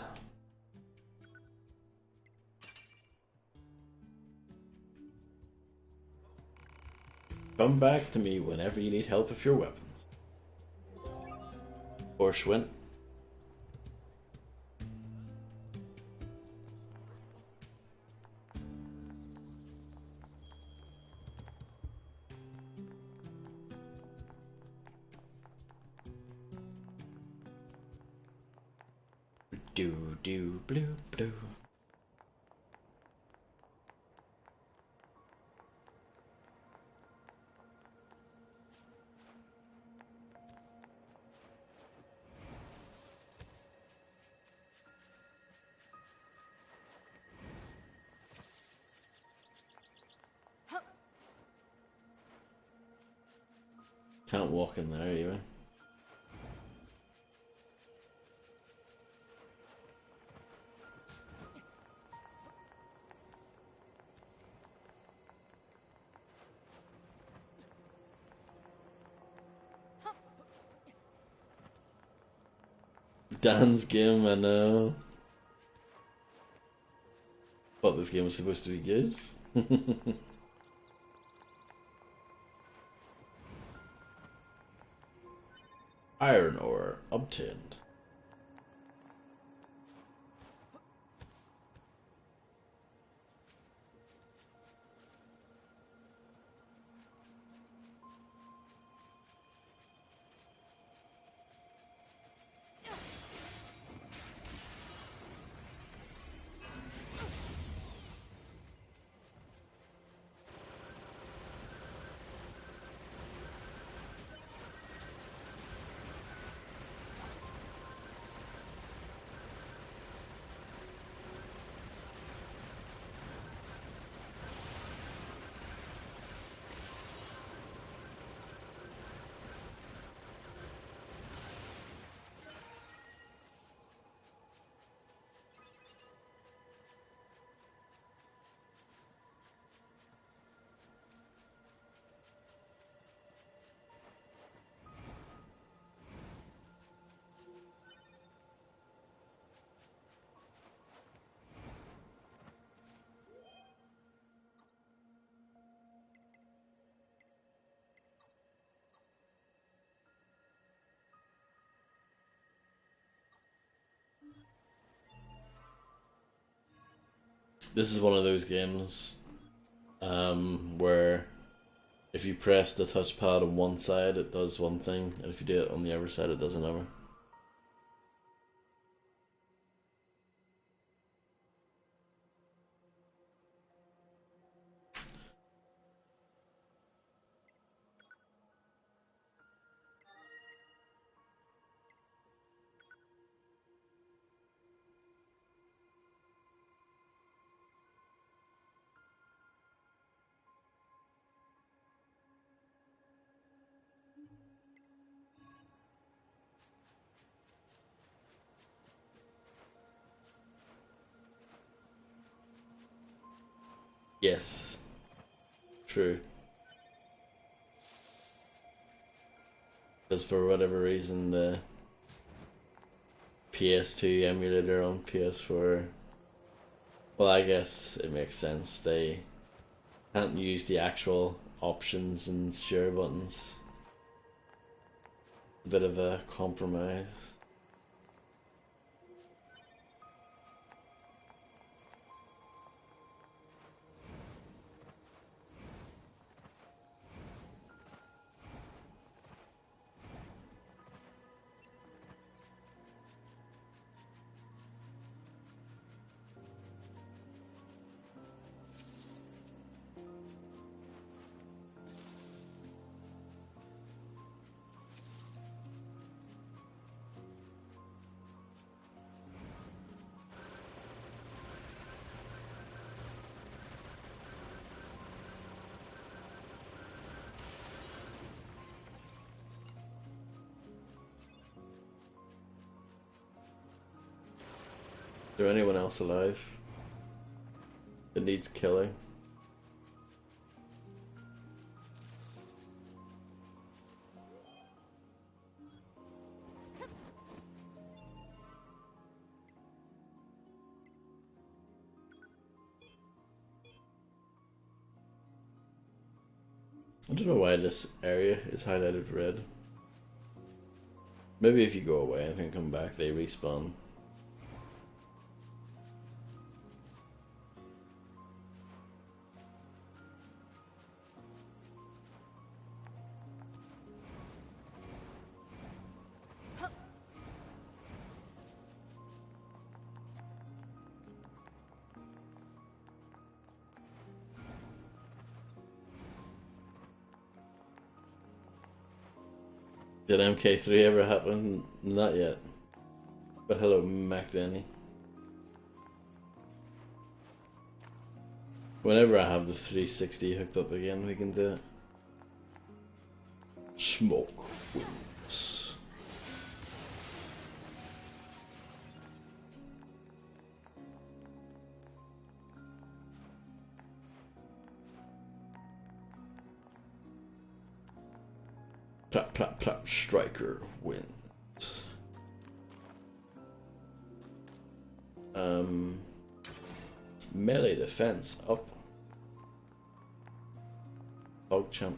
Come back to me whenever you need help with your weapons. Or Schwint. Do do blue blue. Can't walk in there either. Dan's game, I know. Thought this game was supposed to be good. Iron ore obtained. This is one of those games where if you press the touchpad on one side, it does one thing, and if you do it on the other side, it does another. Yes. True. Because for whatever reason the PS2 emulator on PS4, well, I guess it makes sense. They can't use the actual options and share buttons. A bit of a compromise. Is there anyone else alive that needs killing? I don't know why this area is highlighted red. Maybe if you go away and can come back, they respawn. Did MK3 ever happen? Not yet. But hello, Mac Denny. Whenever I have the 360 hooked up again, we can do it. Smoke wins. Plap, plap, plap, striker wins. Melee defense up. PogChamp.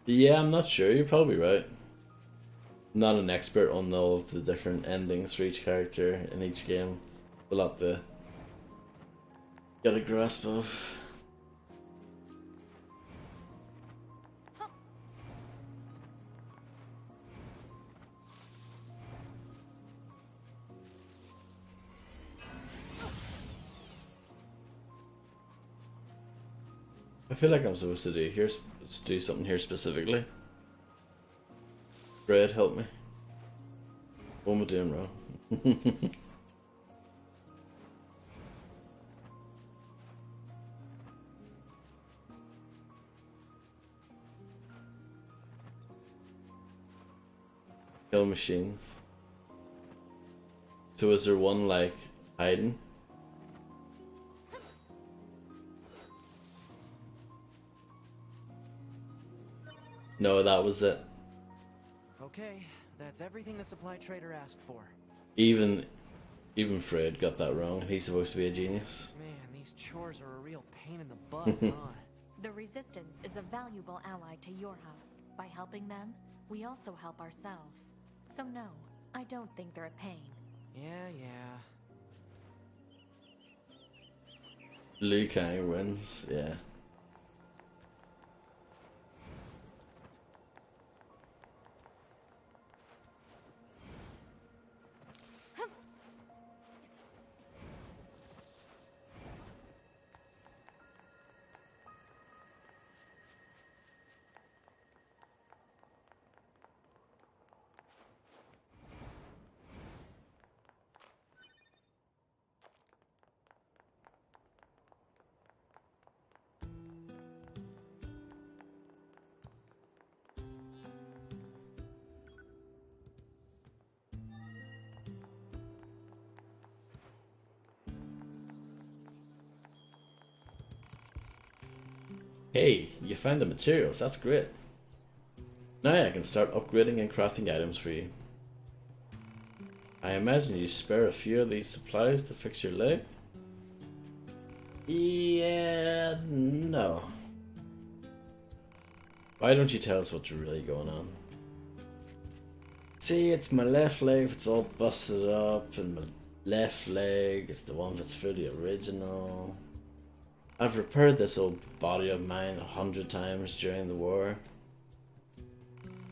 Yeah, I'm not sure. You're probably right. Not an expert on all of the different endings for each character in each game. A lot to get a grasp of. I feel like I'm supposed to do something here specifically. Fred, help me. What am I doing wrong? Kill machines. So is there one like hiding? No, that was it. Okay, that's everything the supply trader asked for. Even Fred got that wrong. He's supposed to be a genius. Man, these chores are a real pain in the butt, huh? The Resistance is a valuable ally to your hub. By helping them, we also help ourselves. So no, I don't think they're a pain. Yeah. Liu Kang wins, yeah. Hey, you found the materials, that's great. Now I can start upgrading and crafting items for you. I imagine you spare a few of these supplies to fix your leg? Yeah, no. Why don't you tell us what's really going on? See, it's my left leg that's all busted up, and my left leg is the one that's fully original. I've repaired this old body of mine 100 times during the war.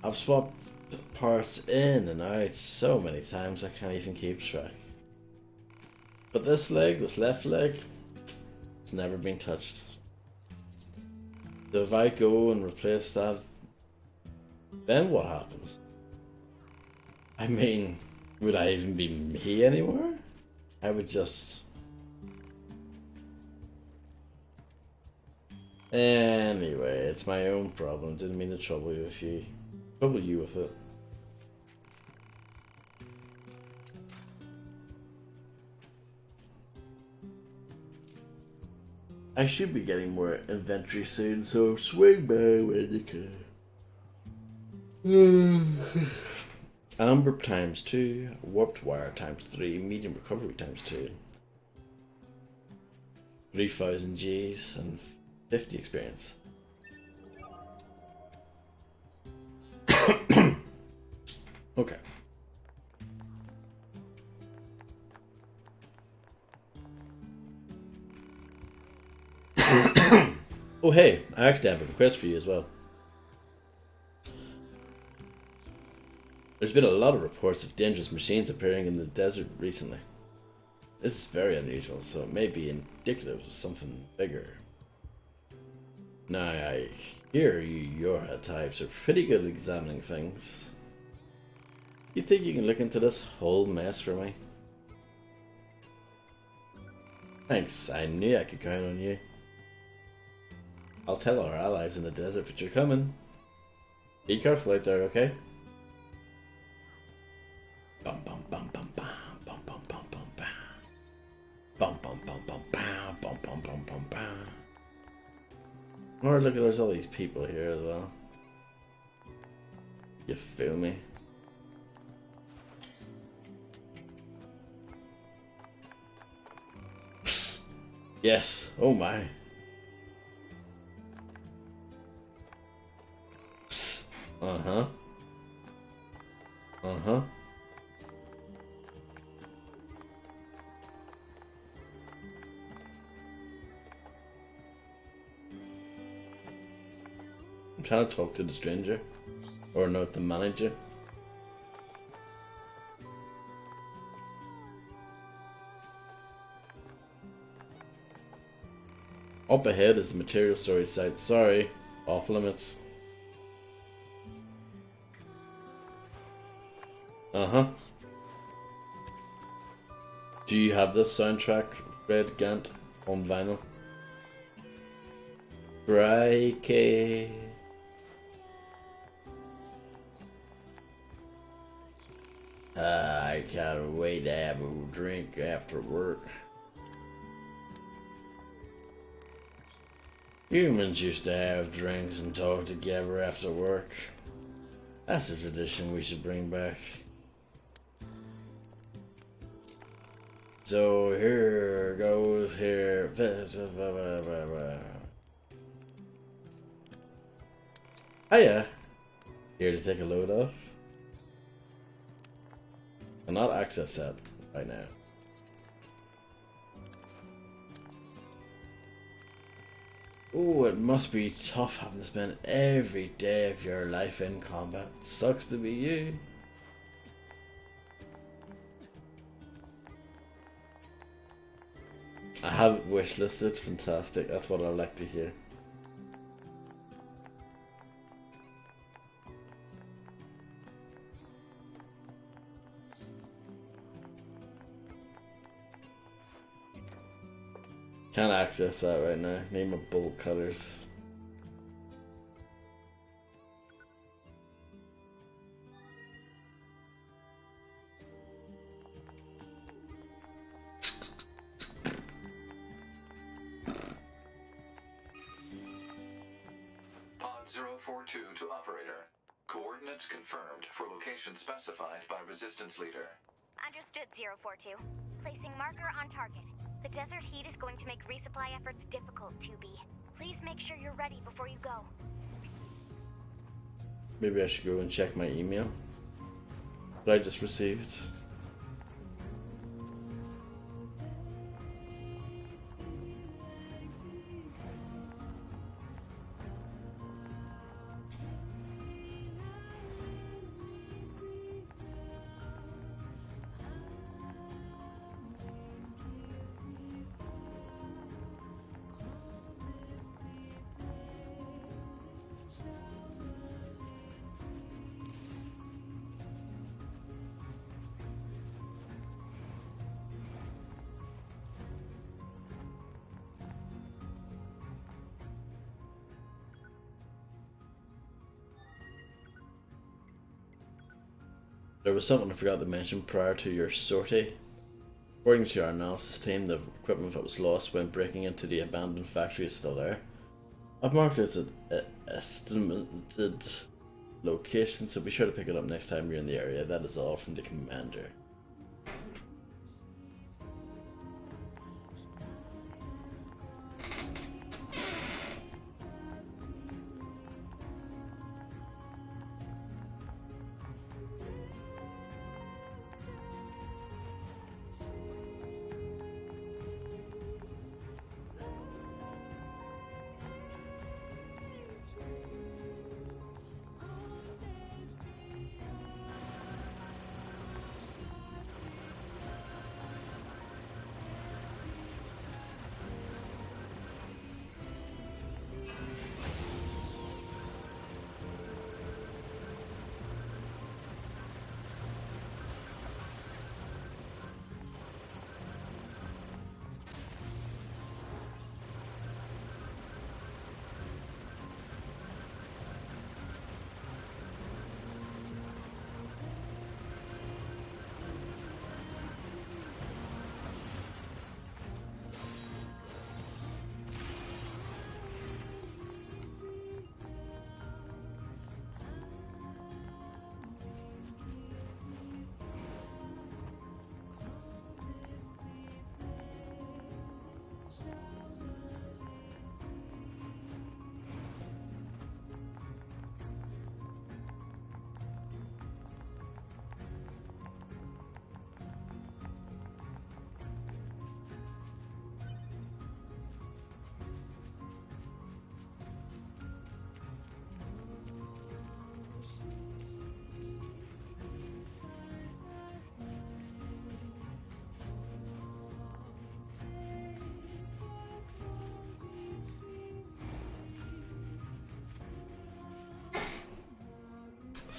I've swapped parts in and out so many times I can't even keep track. But this left leg, it's never been touched. So if I go and replace that, then what happens? I mean, would I even be me anymore? I would just... Anyway, it's my own problem. Didn't mean to trouble you with it. I should be getting more inventory soon, so swing by when you can. Amber times 2, warped wire times 3, medium recovery times 2. 3,000 Gs and 50 experience. Okay. Oh hey, I actually have a request for you as well. There's been a lot of reports of dangerous machines appearing in the desert recently. This is very unusual, so it may be indicative of something bigger. Now, I hear your types are pretty good at examining things. You think you can look into this whole mess for me? Thanks, I knew I could count on you. I'll tell our allies in the desert that you're coming. Be careful out there, okay? Bum bum bum bum bum bum bum bum bum bum bum bum bum bum bum bum bum bum bum bum. Or look at, there's all these people here as well. You feel me? Psst. Yes. Oh my. Psst. Uh-huh. Uh-huh. I'm trying to talk to the stranger. Or no, the manager. Up ahead is the material storage site. Sorry, off limits. Uh-huh. Do you have this soundtrack, FredGandt, on vinyl? Crikey. I can't wait to have a drink after work. Humans used to have drinks and talk together after work. That's a tradition we should bring back. So here goes here. Hiya! Here to take a load off. Cannot access that right now. Oh, it must be tough having to spend every day of your life in combat. Sucks to be you. I have it wishlisted. Fantastic. That's what I like to hear. Can't access that right now. Name of bolt cutters. Pod 042 to operator. Coordinates confirmed for location specified by resistance leader. Understood, 042. Placing marker on target. The desert heat is going to make resupply efforts difficult, 2B. Please make sure you're ready before you go. Maybe I should go and check my email that I just received. There was something I forgot to mention prior to your sortie. According to our analysis team, the equipment that was lost when breaking into the abandoned factory is still there. I've marked it as an estimated location, so be sure to pick it up next time you're in the area. That is all from the commander.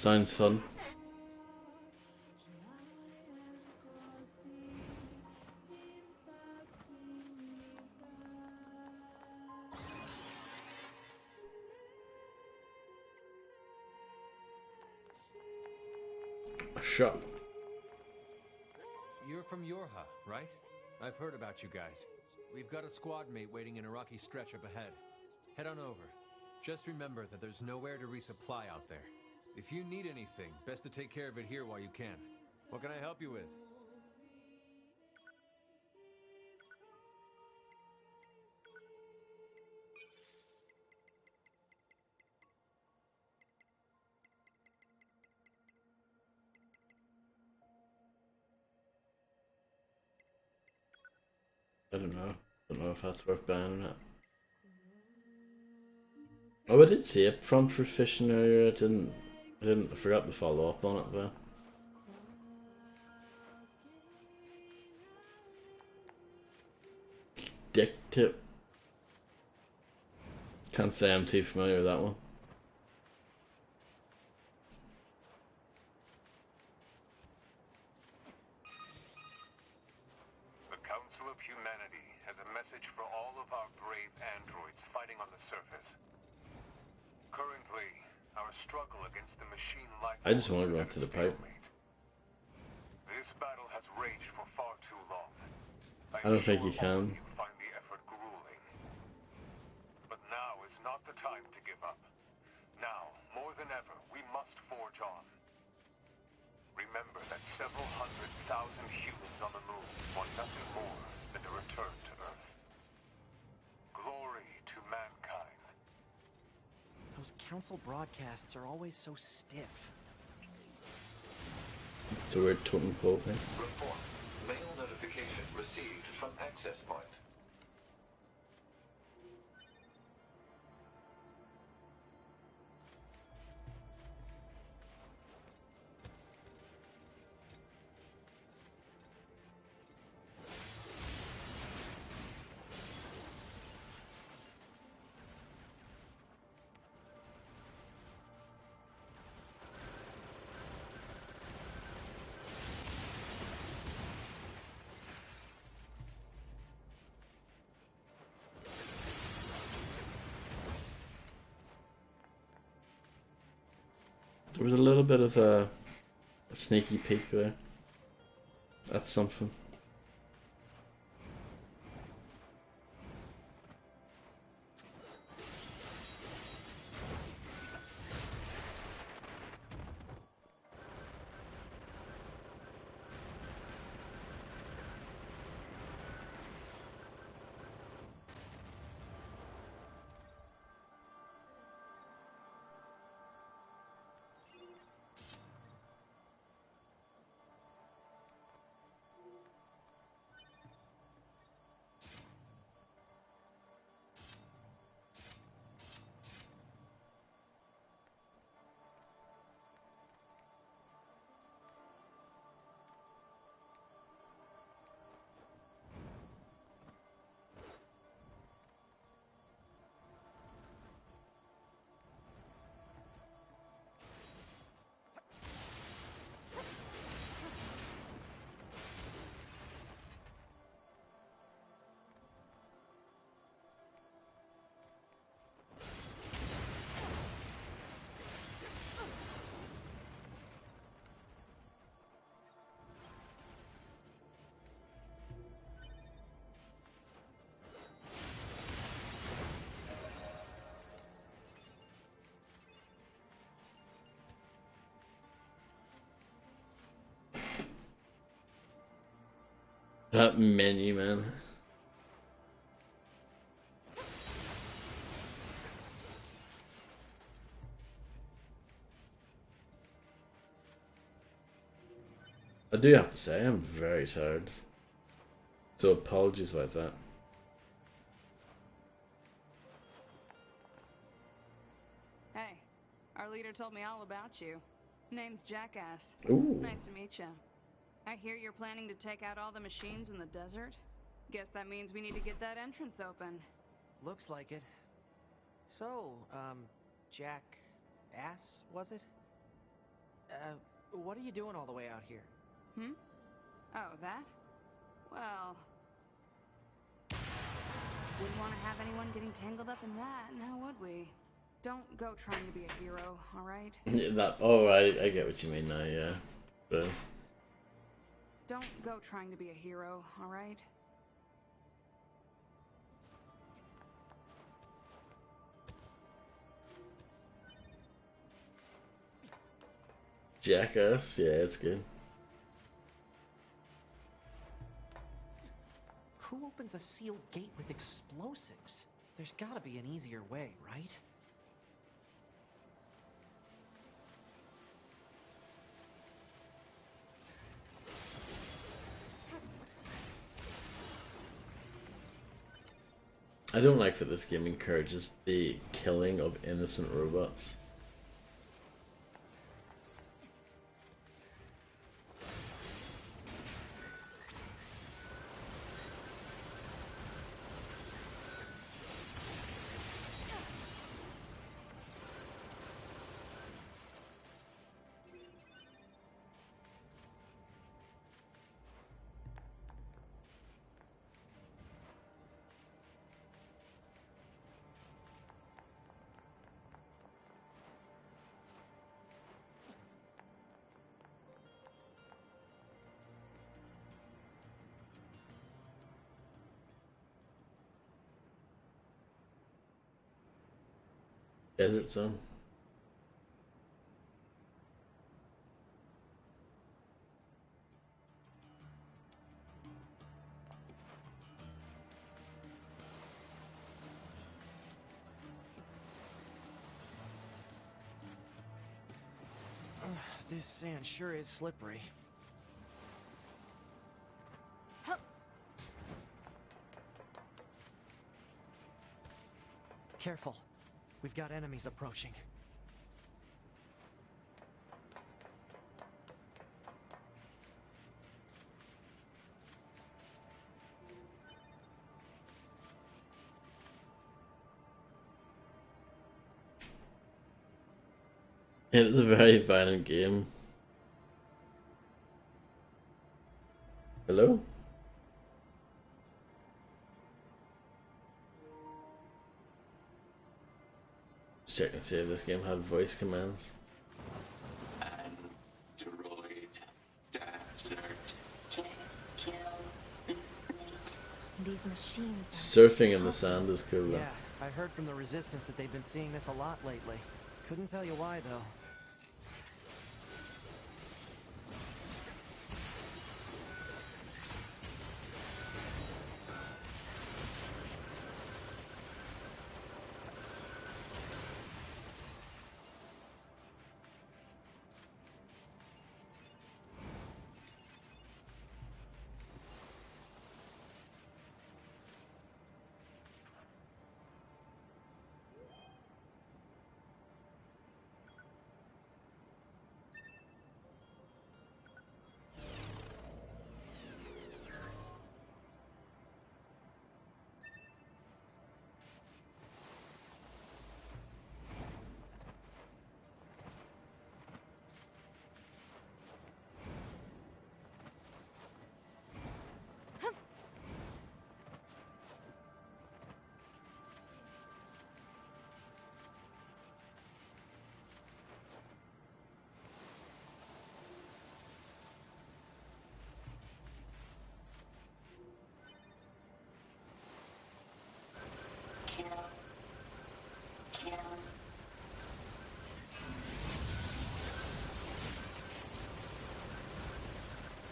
Sounds fun. A shop. You're from Yorha, right? I've heard about you guys. We've got a squad mate waiting in a rocky stretch up ahead. Head on over. Just remember that there's nowhere to resupply out there. If you need anything, best to take care of it here while you can. What can I help you with? I don't know. Don't know if that's worth buying or not. Oh, I did see a prompt for fishing earlier. I forgot to follow up on it though. Dick tip. Can't say I'm too familiar with that one. The Council of Humanity has a message for all of our brave androids fighting on the surface. Currently, our struggle against the machine life. I just want to go into the pipe. This battle has raged for far too long. I don't think you can. You find the effort grueling. But now is not the time to give up. Now, more than ever, we must forge on. Remember that several 100,000 humans on the moon want nothing more than a return to Earth. Glory to mankind. Those council broadcasts are always so stiff. It's a weird totem pole thing. Report. Mail notification received from access point. There was a little bit of a sneaky peek there. That's something. That menu, man. I do have to say, I'm very tired. So apologies about that. Hey, our leader told me all about you. Name's Jackass. Ooh. Nice to meet you. I hear you're planning to take out all the machines in the desert? Guess that means we need to get that entrance open. Looks like it. So, Jack Ass, was it? What are you doing all the way out here? Hmm? Oh, that? Well... wouldn't want to have anyone getting tangled up in that, now would we? Don't go trying to be a hero, alright? I get what you mean now, yeah. But... don't go trying to be a hero, alright? Jackass, yeah, it's good. Who opens a sealed gate with explosives? There's gotta be an easier way, right? I don't like that this game encourages the killing of innocent robots. Desert Zone. This sand sure is slippery. Careful. We've got enemies approaching. It is a very violent game. Hello? Just check and see if this game had voice commands. These machines. Surfing in the sand is cool though. Yeah, I heard from the Resistance that they've been seeing this a lot lately. Couldn't tell you why though.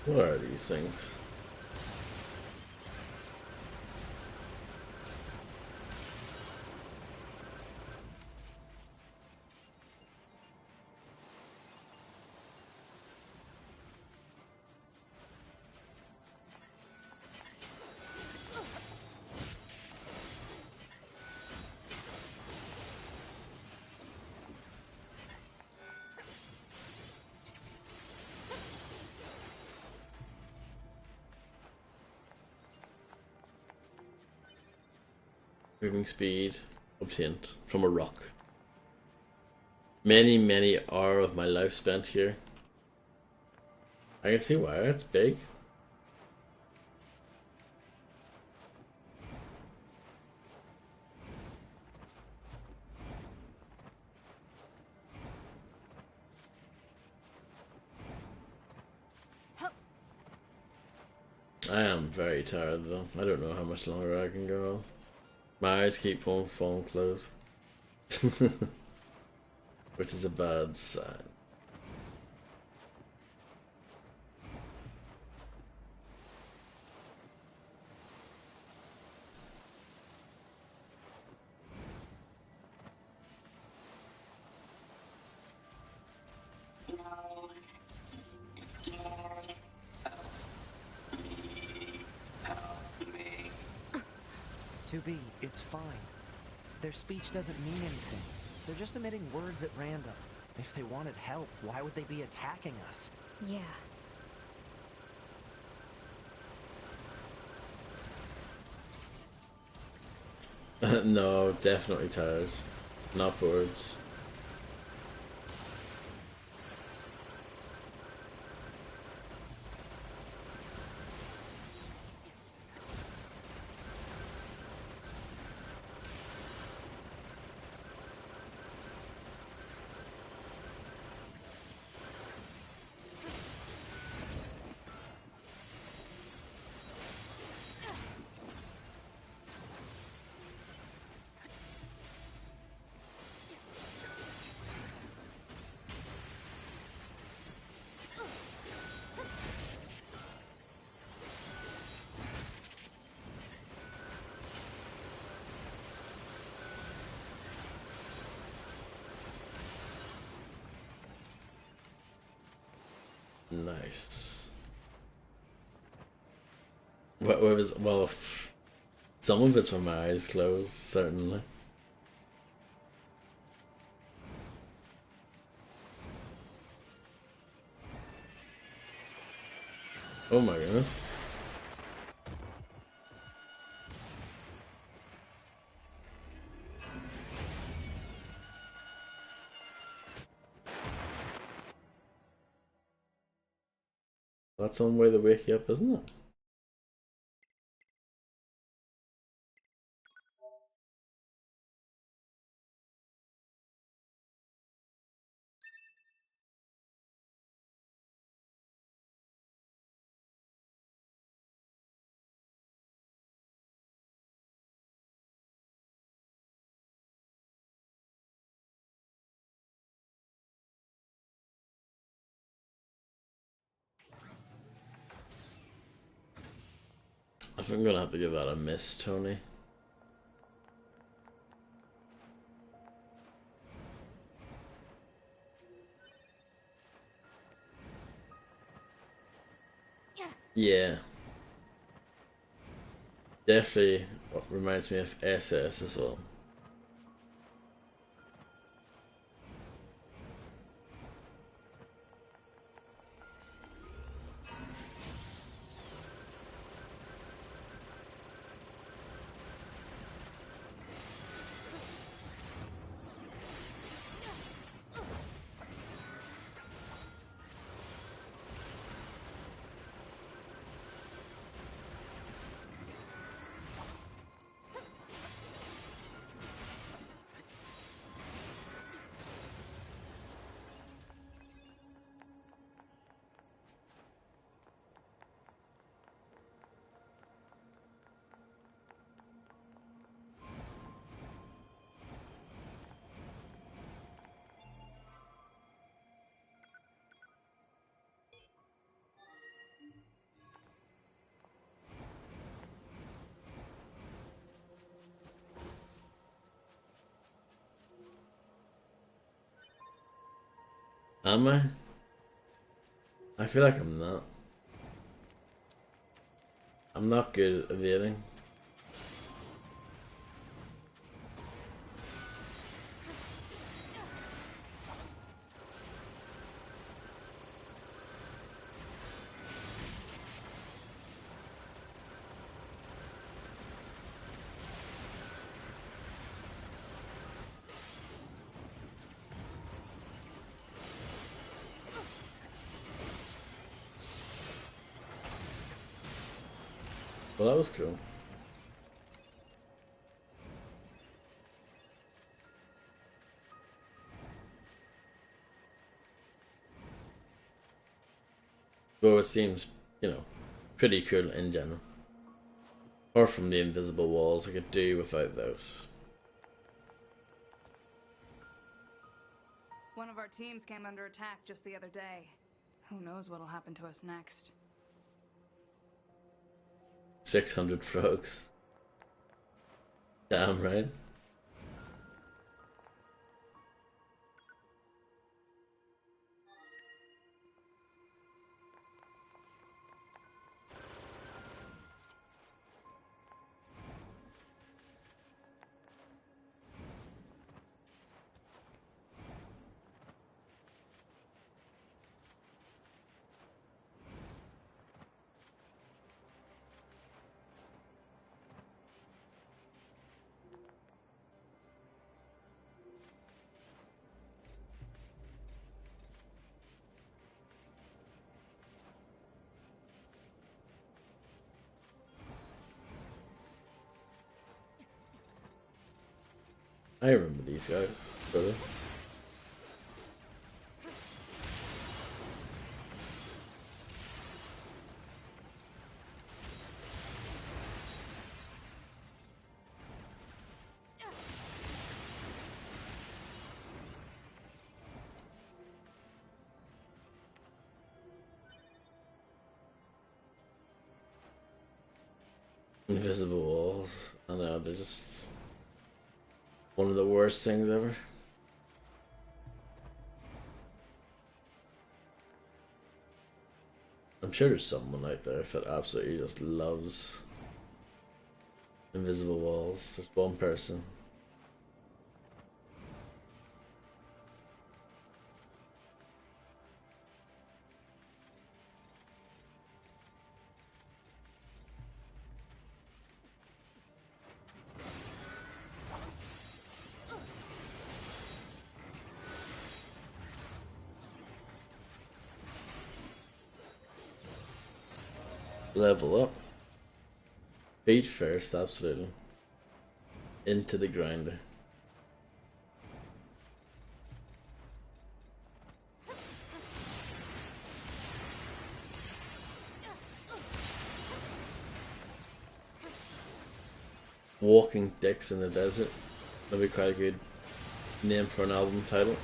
What are these things? Moving speed obtained from a rock. Many hours of my life spent here. I can see why. It's big. I am very tired though. I don't know how much longer I can go on. My eyes keep falling closed. Which is a bad sign. To be, it's fine. Their speech doesn't mean anything. They're just emitting words at random. If they wanted help, why would they be attacking us? Yeah. No, definitely tired. Not bored. Nice. What was well? Some of it's from my eyes closed, certainly. Oh my goodness. That's one way to wake you up, isn't it? I think I'm gonna have to give that a miss, Tony. Yeah. Definitely reminds me of SS as well. Am I? I feel like I'm not. I'm not good at evading. Well, that was cool. Though it seems, you know, pretty cool in general. Apart from the invisible walls, I could do without those. One of our teams came under attack just the other day. Who knows what'll happen to us next? 600 frogs. Damn right. I remember these guys, brother. Invisible walls. I know, they're just one of the worst things ever. I'm sure there's someone out there that absolutely just loves invisible walls. There's one person. Level up. Feet first, absolutely. Into the grinder. Walking dicks in the desert. That'd be quite a good name for an album title.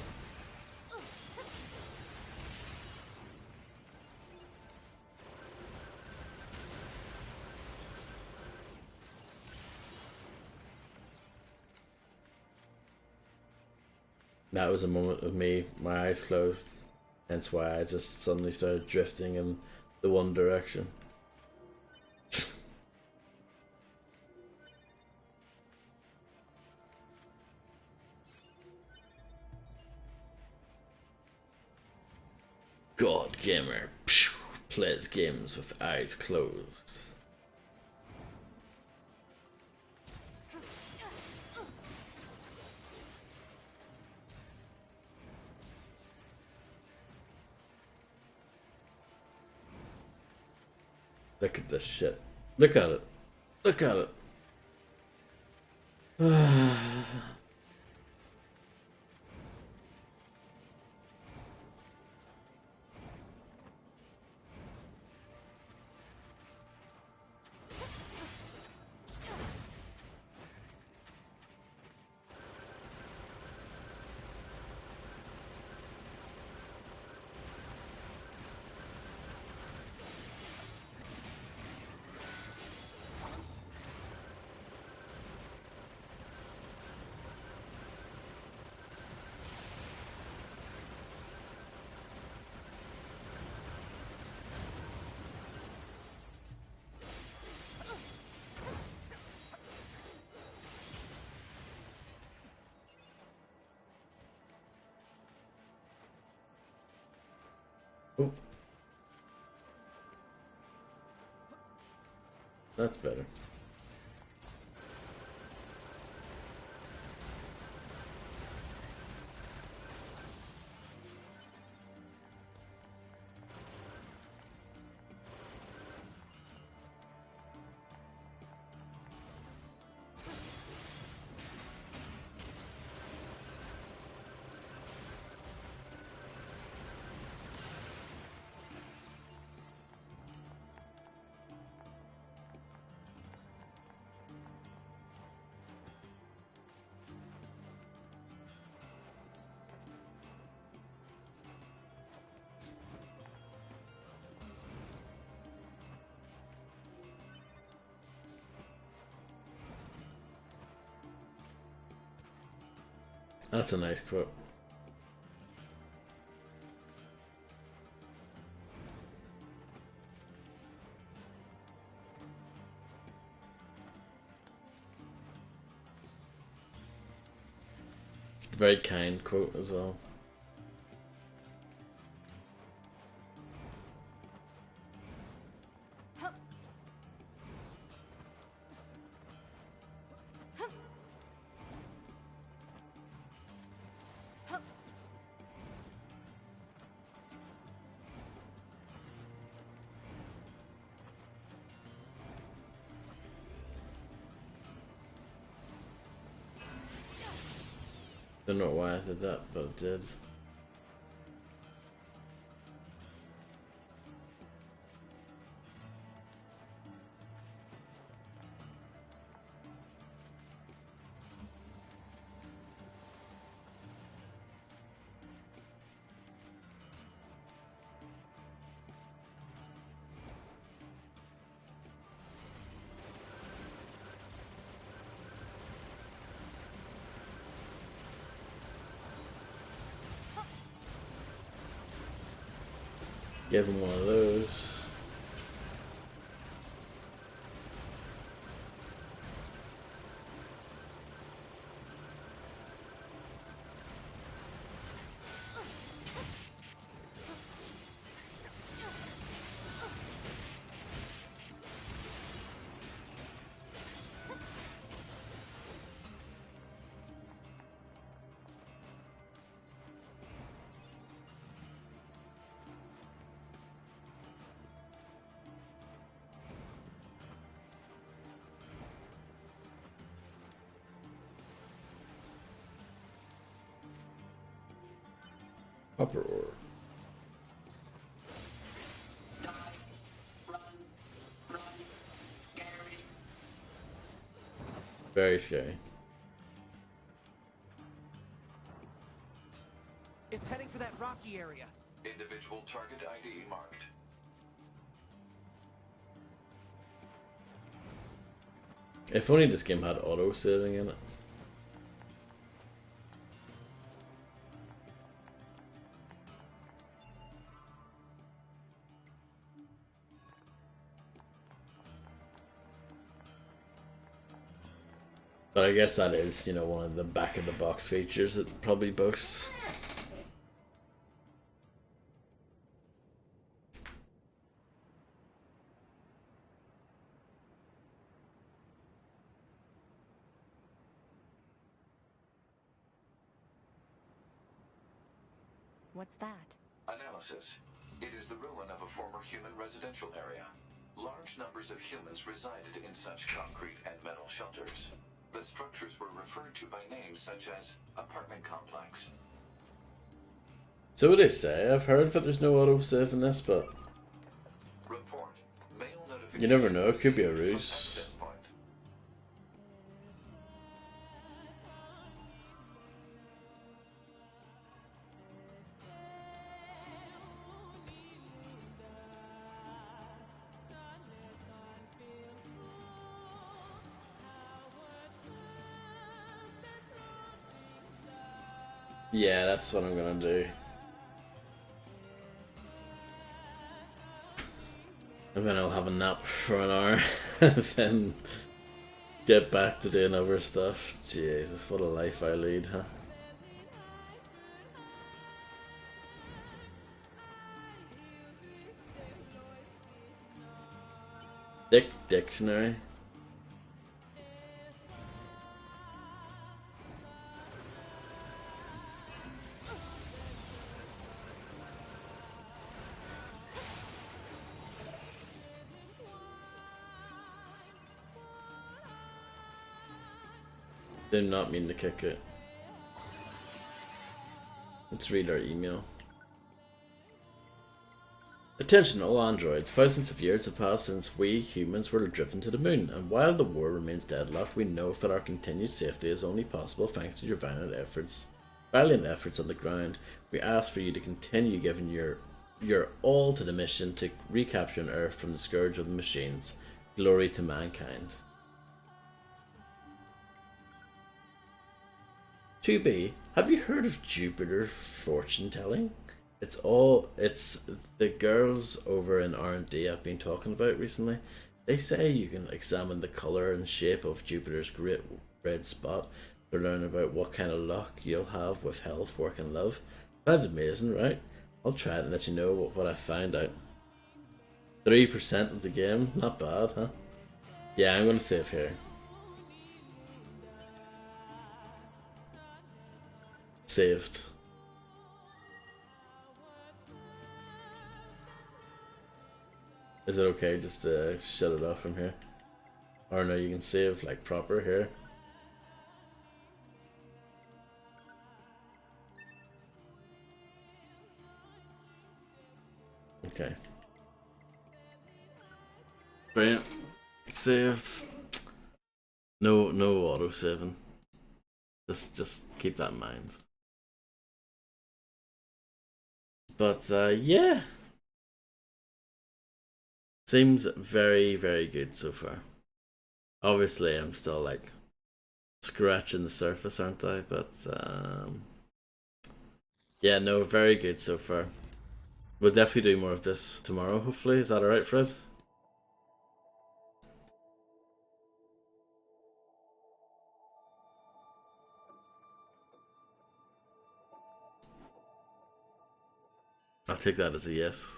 That was a moment of me, my eyes closed, hence why I just suddenly started drifting in the one direction. God Gamer plays games with eyes closed. Look at this shit. Look at it. Look at it. Oh. That's better. That's a nice quote. Very kind quote as well. Don't know why I did that, but it did. Give him one of those. Upper ore. Very scary. It's heading for that rocky area. Individual target ID marked. If only this game had auto saving in it. But I guess that is, you know, one of the back of the box features that probably boasts. What's that? Analysis. It is the ruin of a former human residential area. Large numbers of humans resided in such concrete and metal shelters. The structures were referred to by names such as apartment complex. So what they say, I've heard that there's no autosave in this, but Report. Mail notification. You never know, it could be a ruse. Yeah, that's what I'm gonna do. And then I'll have a nap for an hour, and then get back to doing other stuff. Jesus, what a life I lead, huh? Dictionary. Did not mean to kick it. Let's read our email. Attention all androids, thousands of years have passed since we humans were driven to the moon, and while the war remains deadlocked, we know that our continued safety is only possible thanks to your valiant efforts on the ground. We ask for you to continue giving your all to the mission to recapture an Earth from the scourge of the machines. Glory to mankind. 2B, have you heard of Jupiter fortune telling? It's the girls over in R&D I've been talking about recently. They say you can examine the color and shape of Jupiter's great red spot to learn about what kind of luck you'll have with health, work, and love. That's amazing, right? I'll try it and let you know what I find out. 3% of the game, not bad, huh? Yeah, I'm gonna save here. Saved. Is it okay just to shut it off from here? Or no, you can save like proper here. Okay. Brilliant. Saved. No auto saving. Just keep that in mind. But yeah. Seems very, very good so far. Obviously I'm still like scratching the surface, aren't I? But yeah, no, very good so far. We'll definitely do more of this tomorrow, hopefully. Is that alright, Fred? I'll take that as a yes.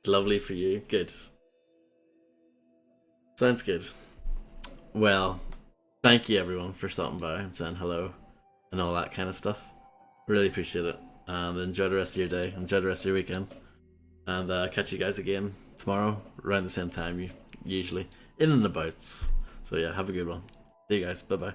Lovely for you. Good. Sounds good. Well, thank you everyone for stopping by and saying hello and all that kind of stuff. Really appreciate it. And enjoy the rest of your day. Enjoy the rest of your weekend. And catch you guys again tomorrow around the same time, usually in and about. So yeah, have a good one. See you guys. Bye bye.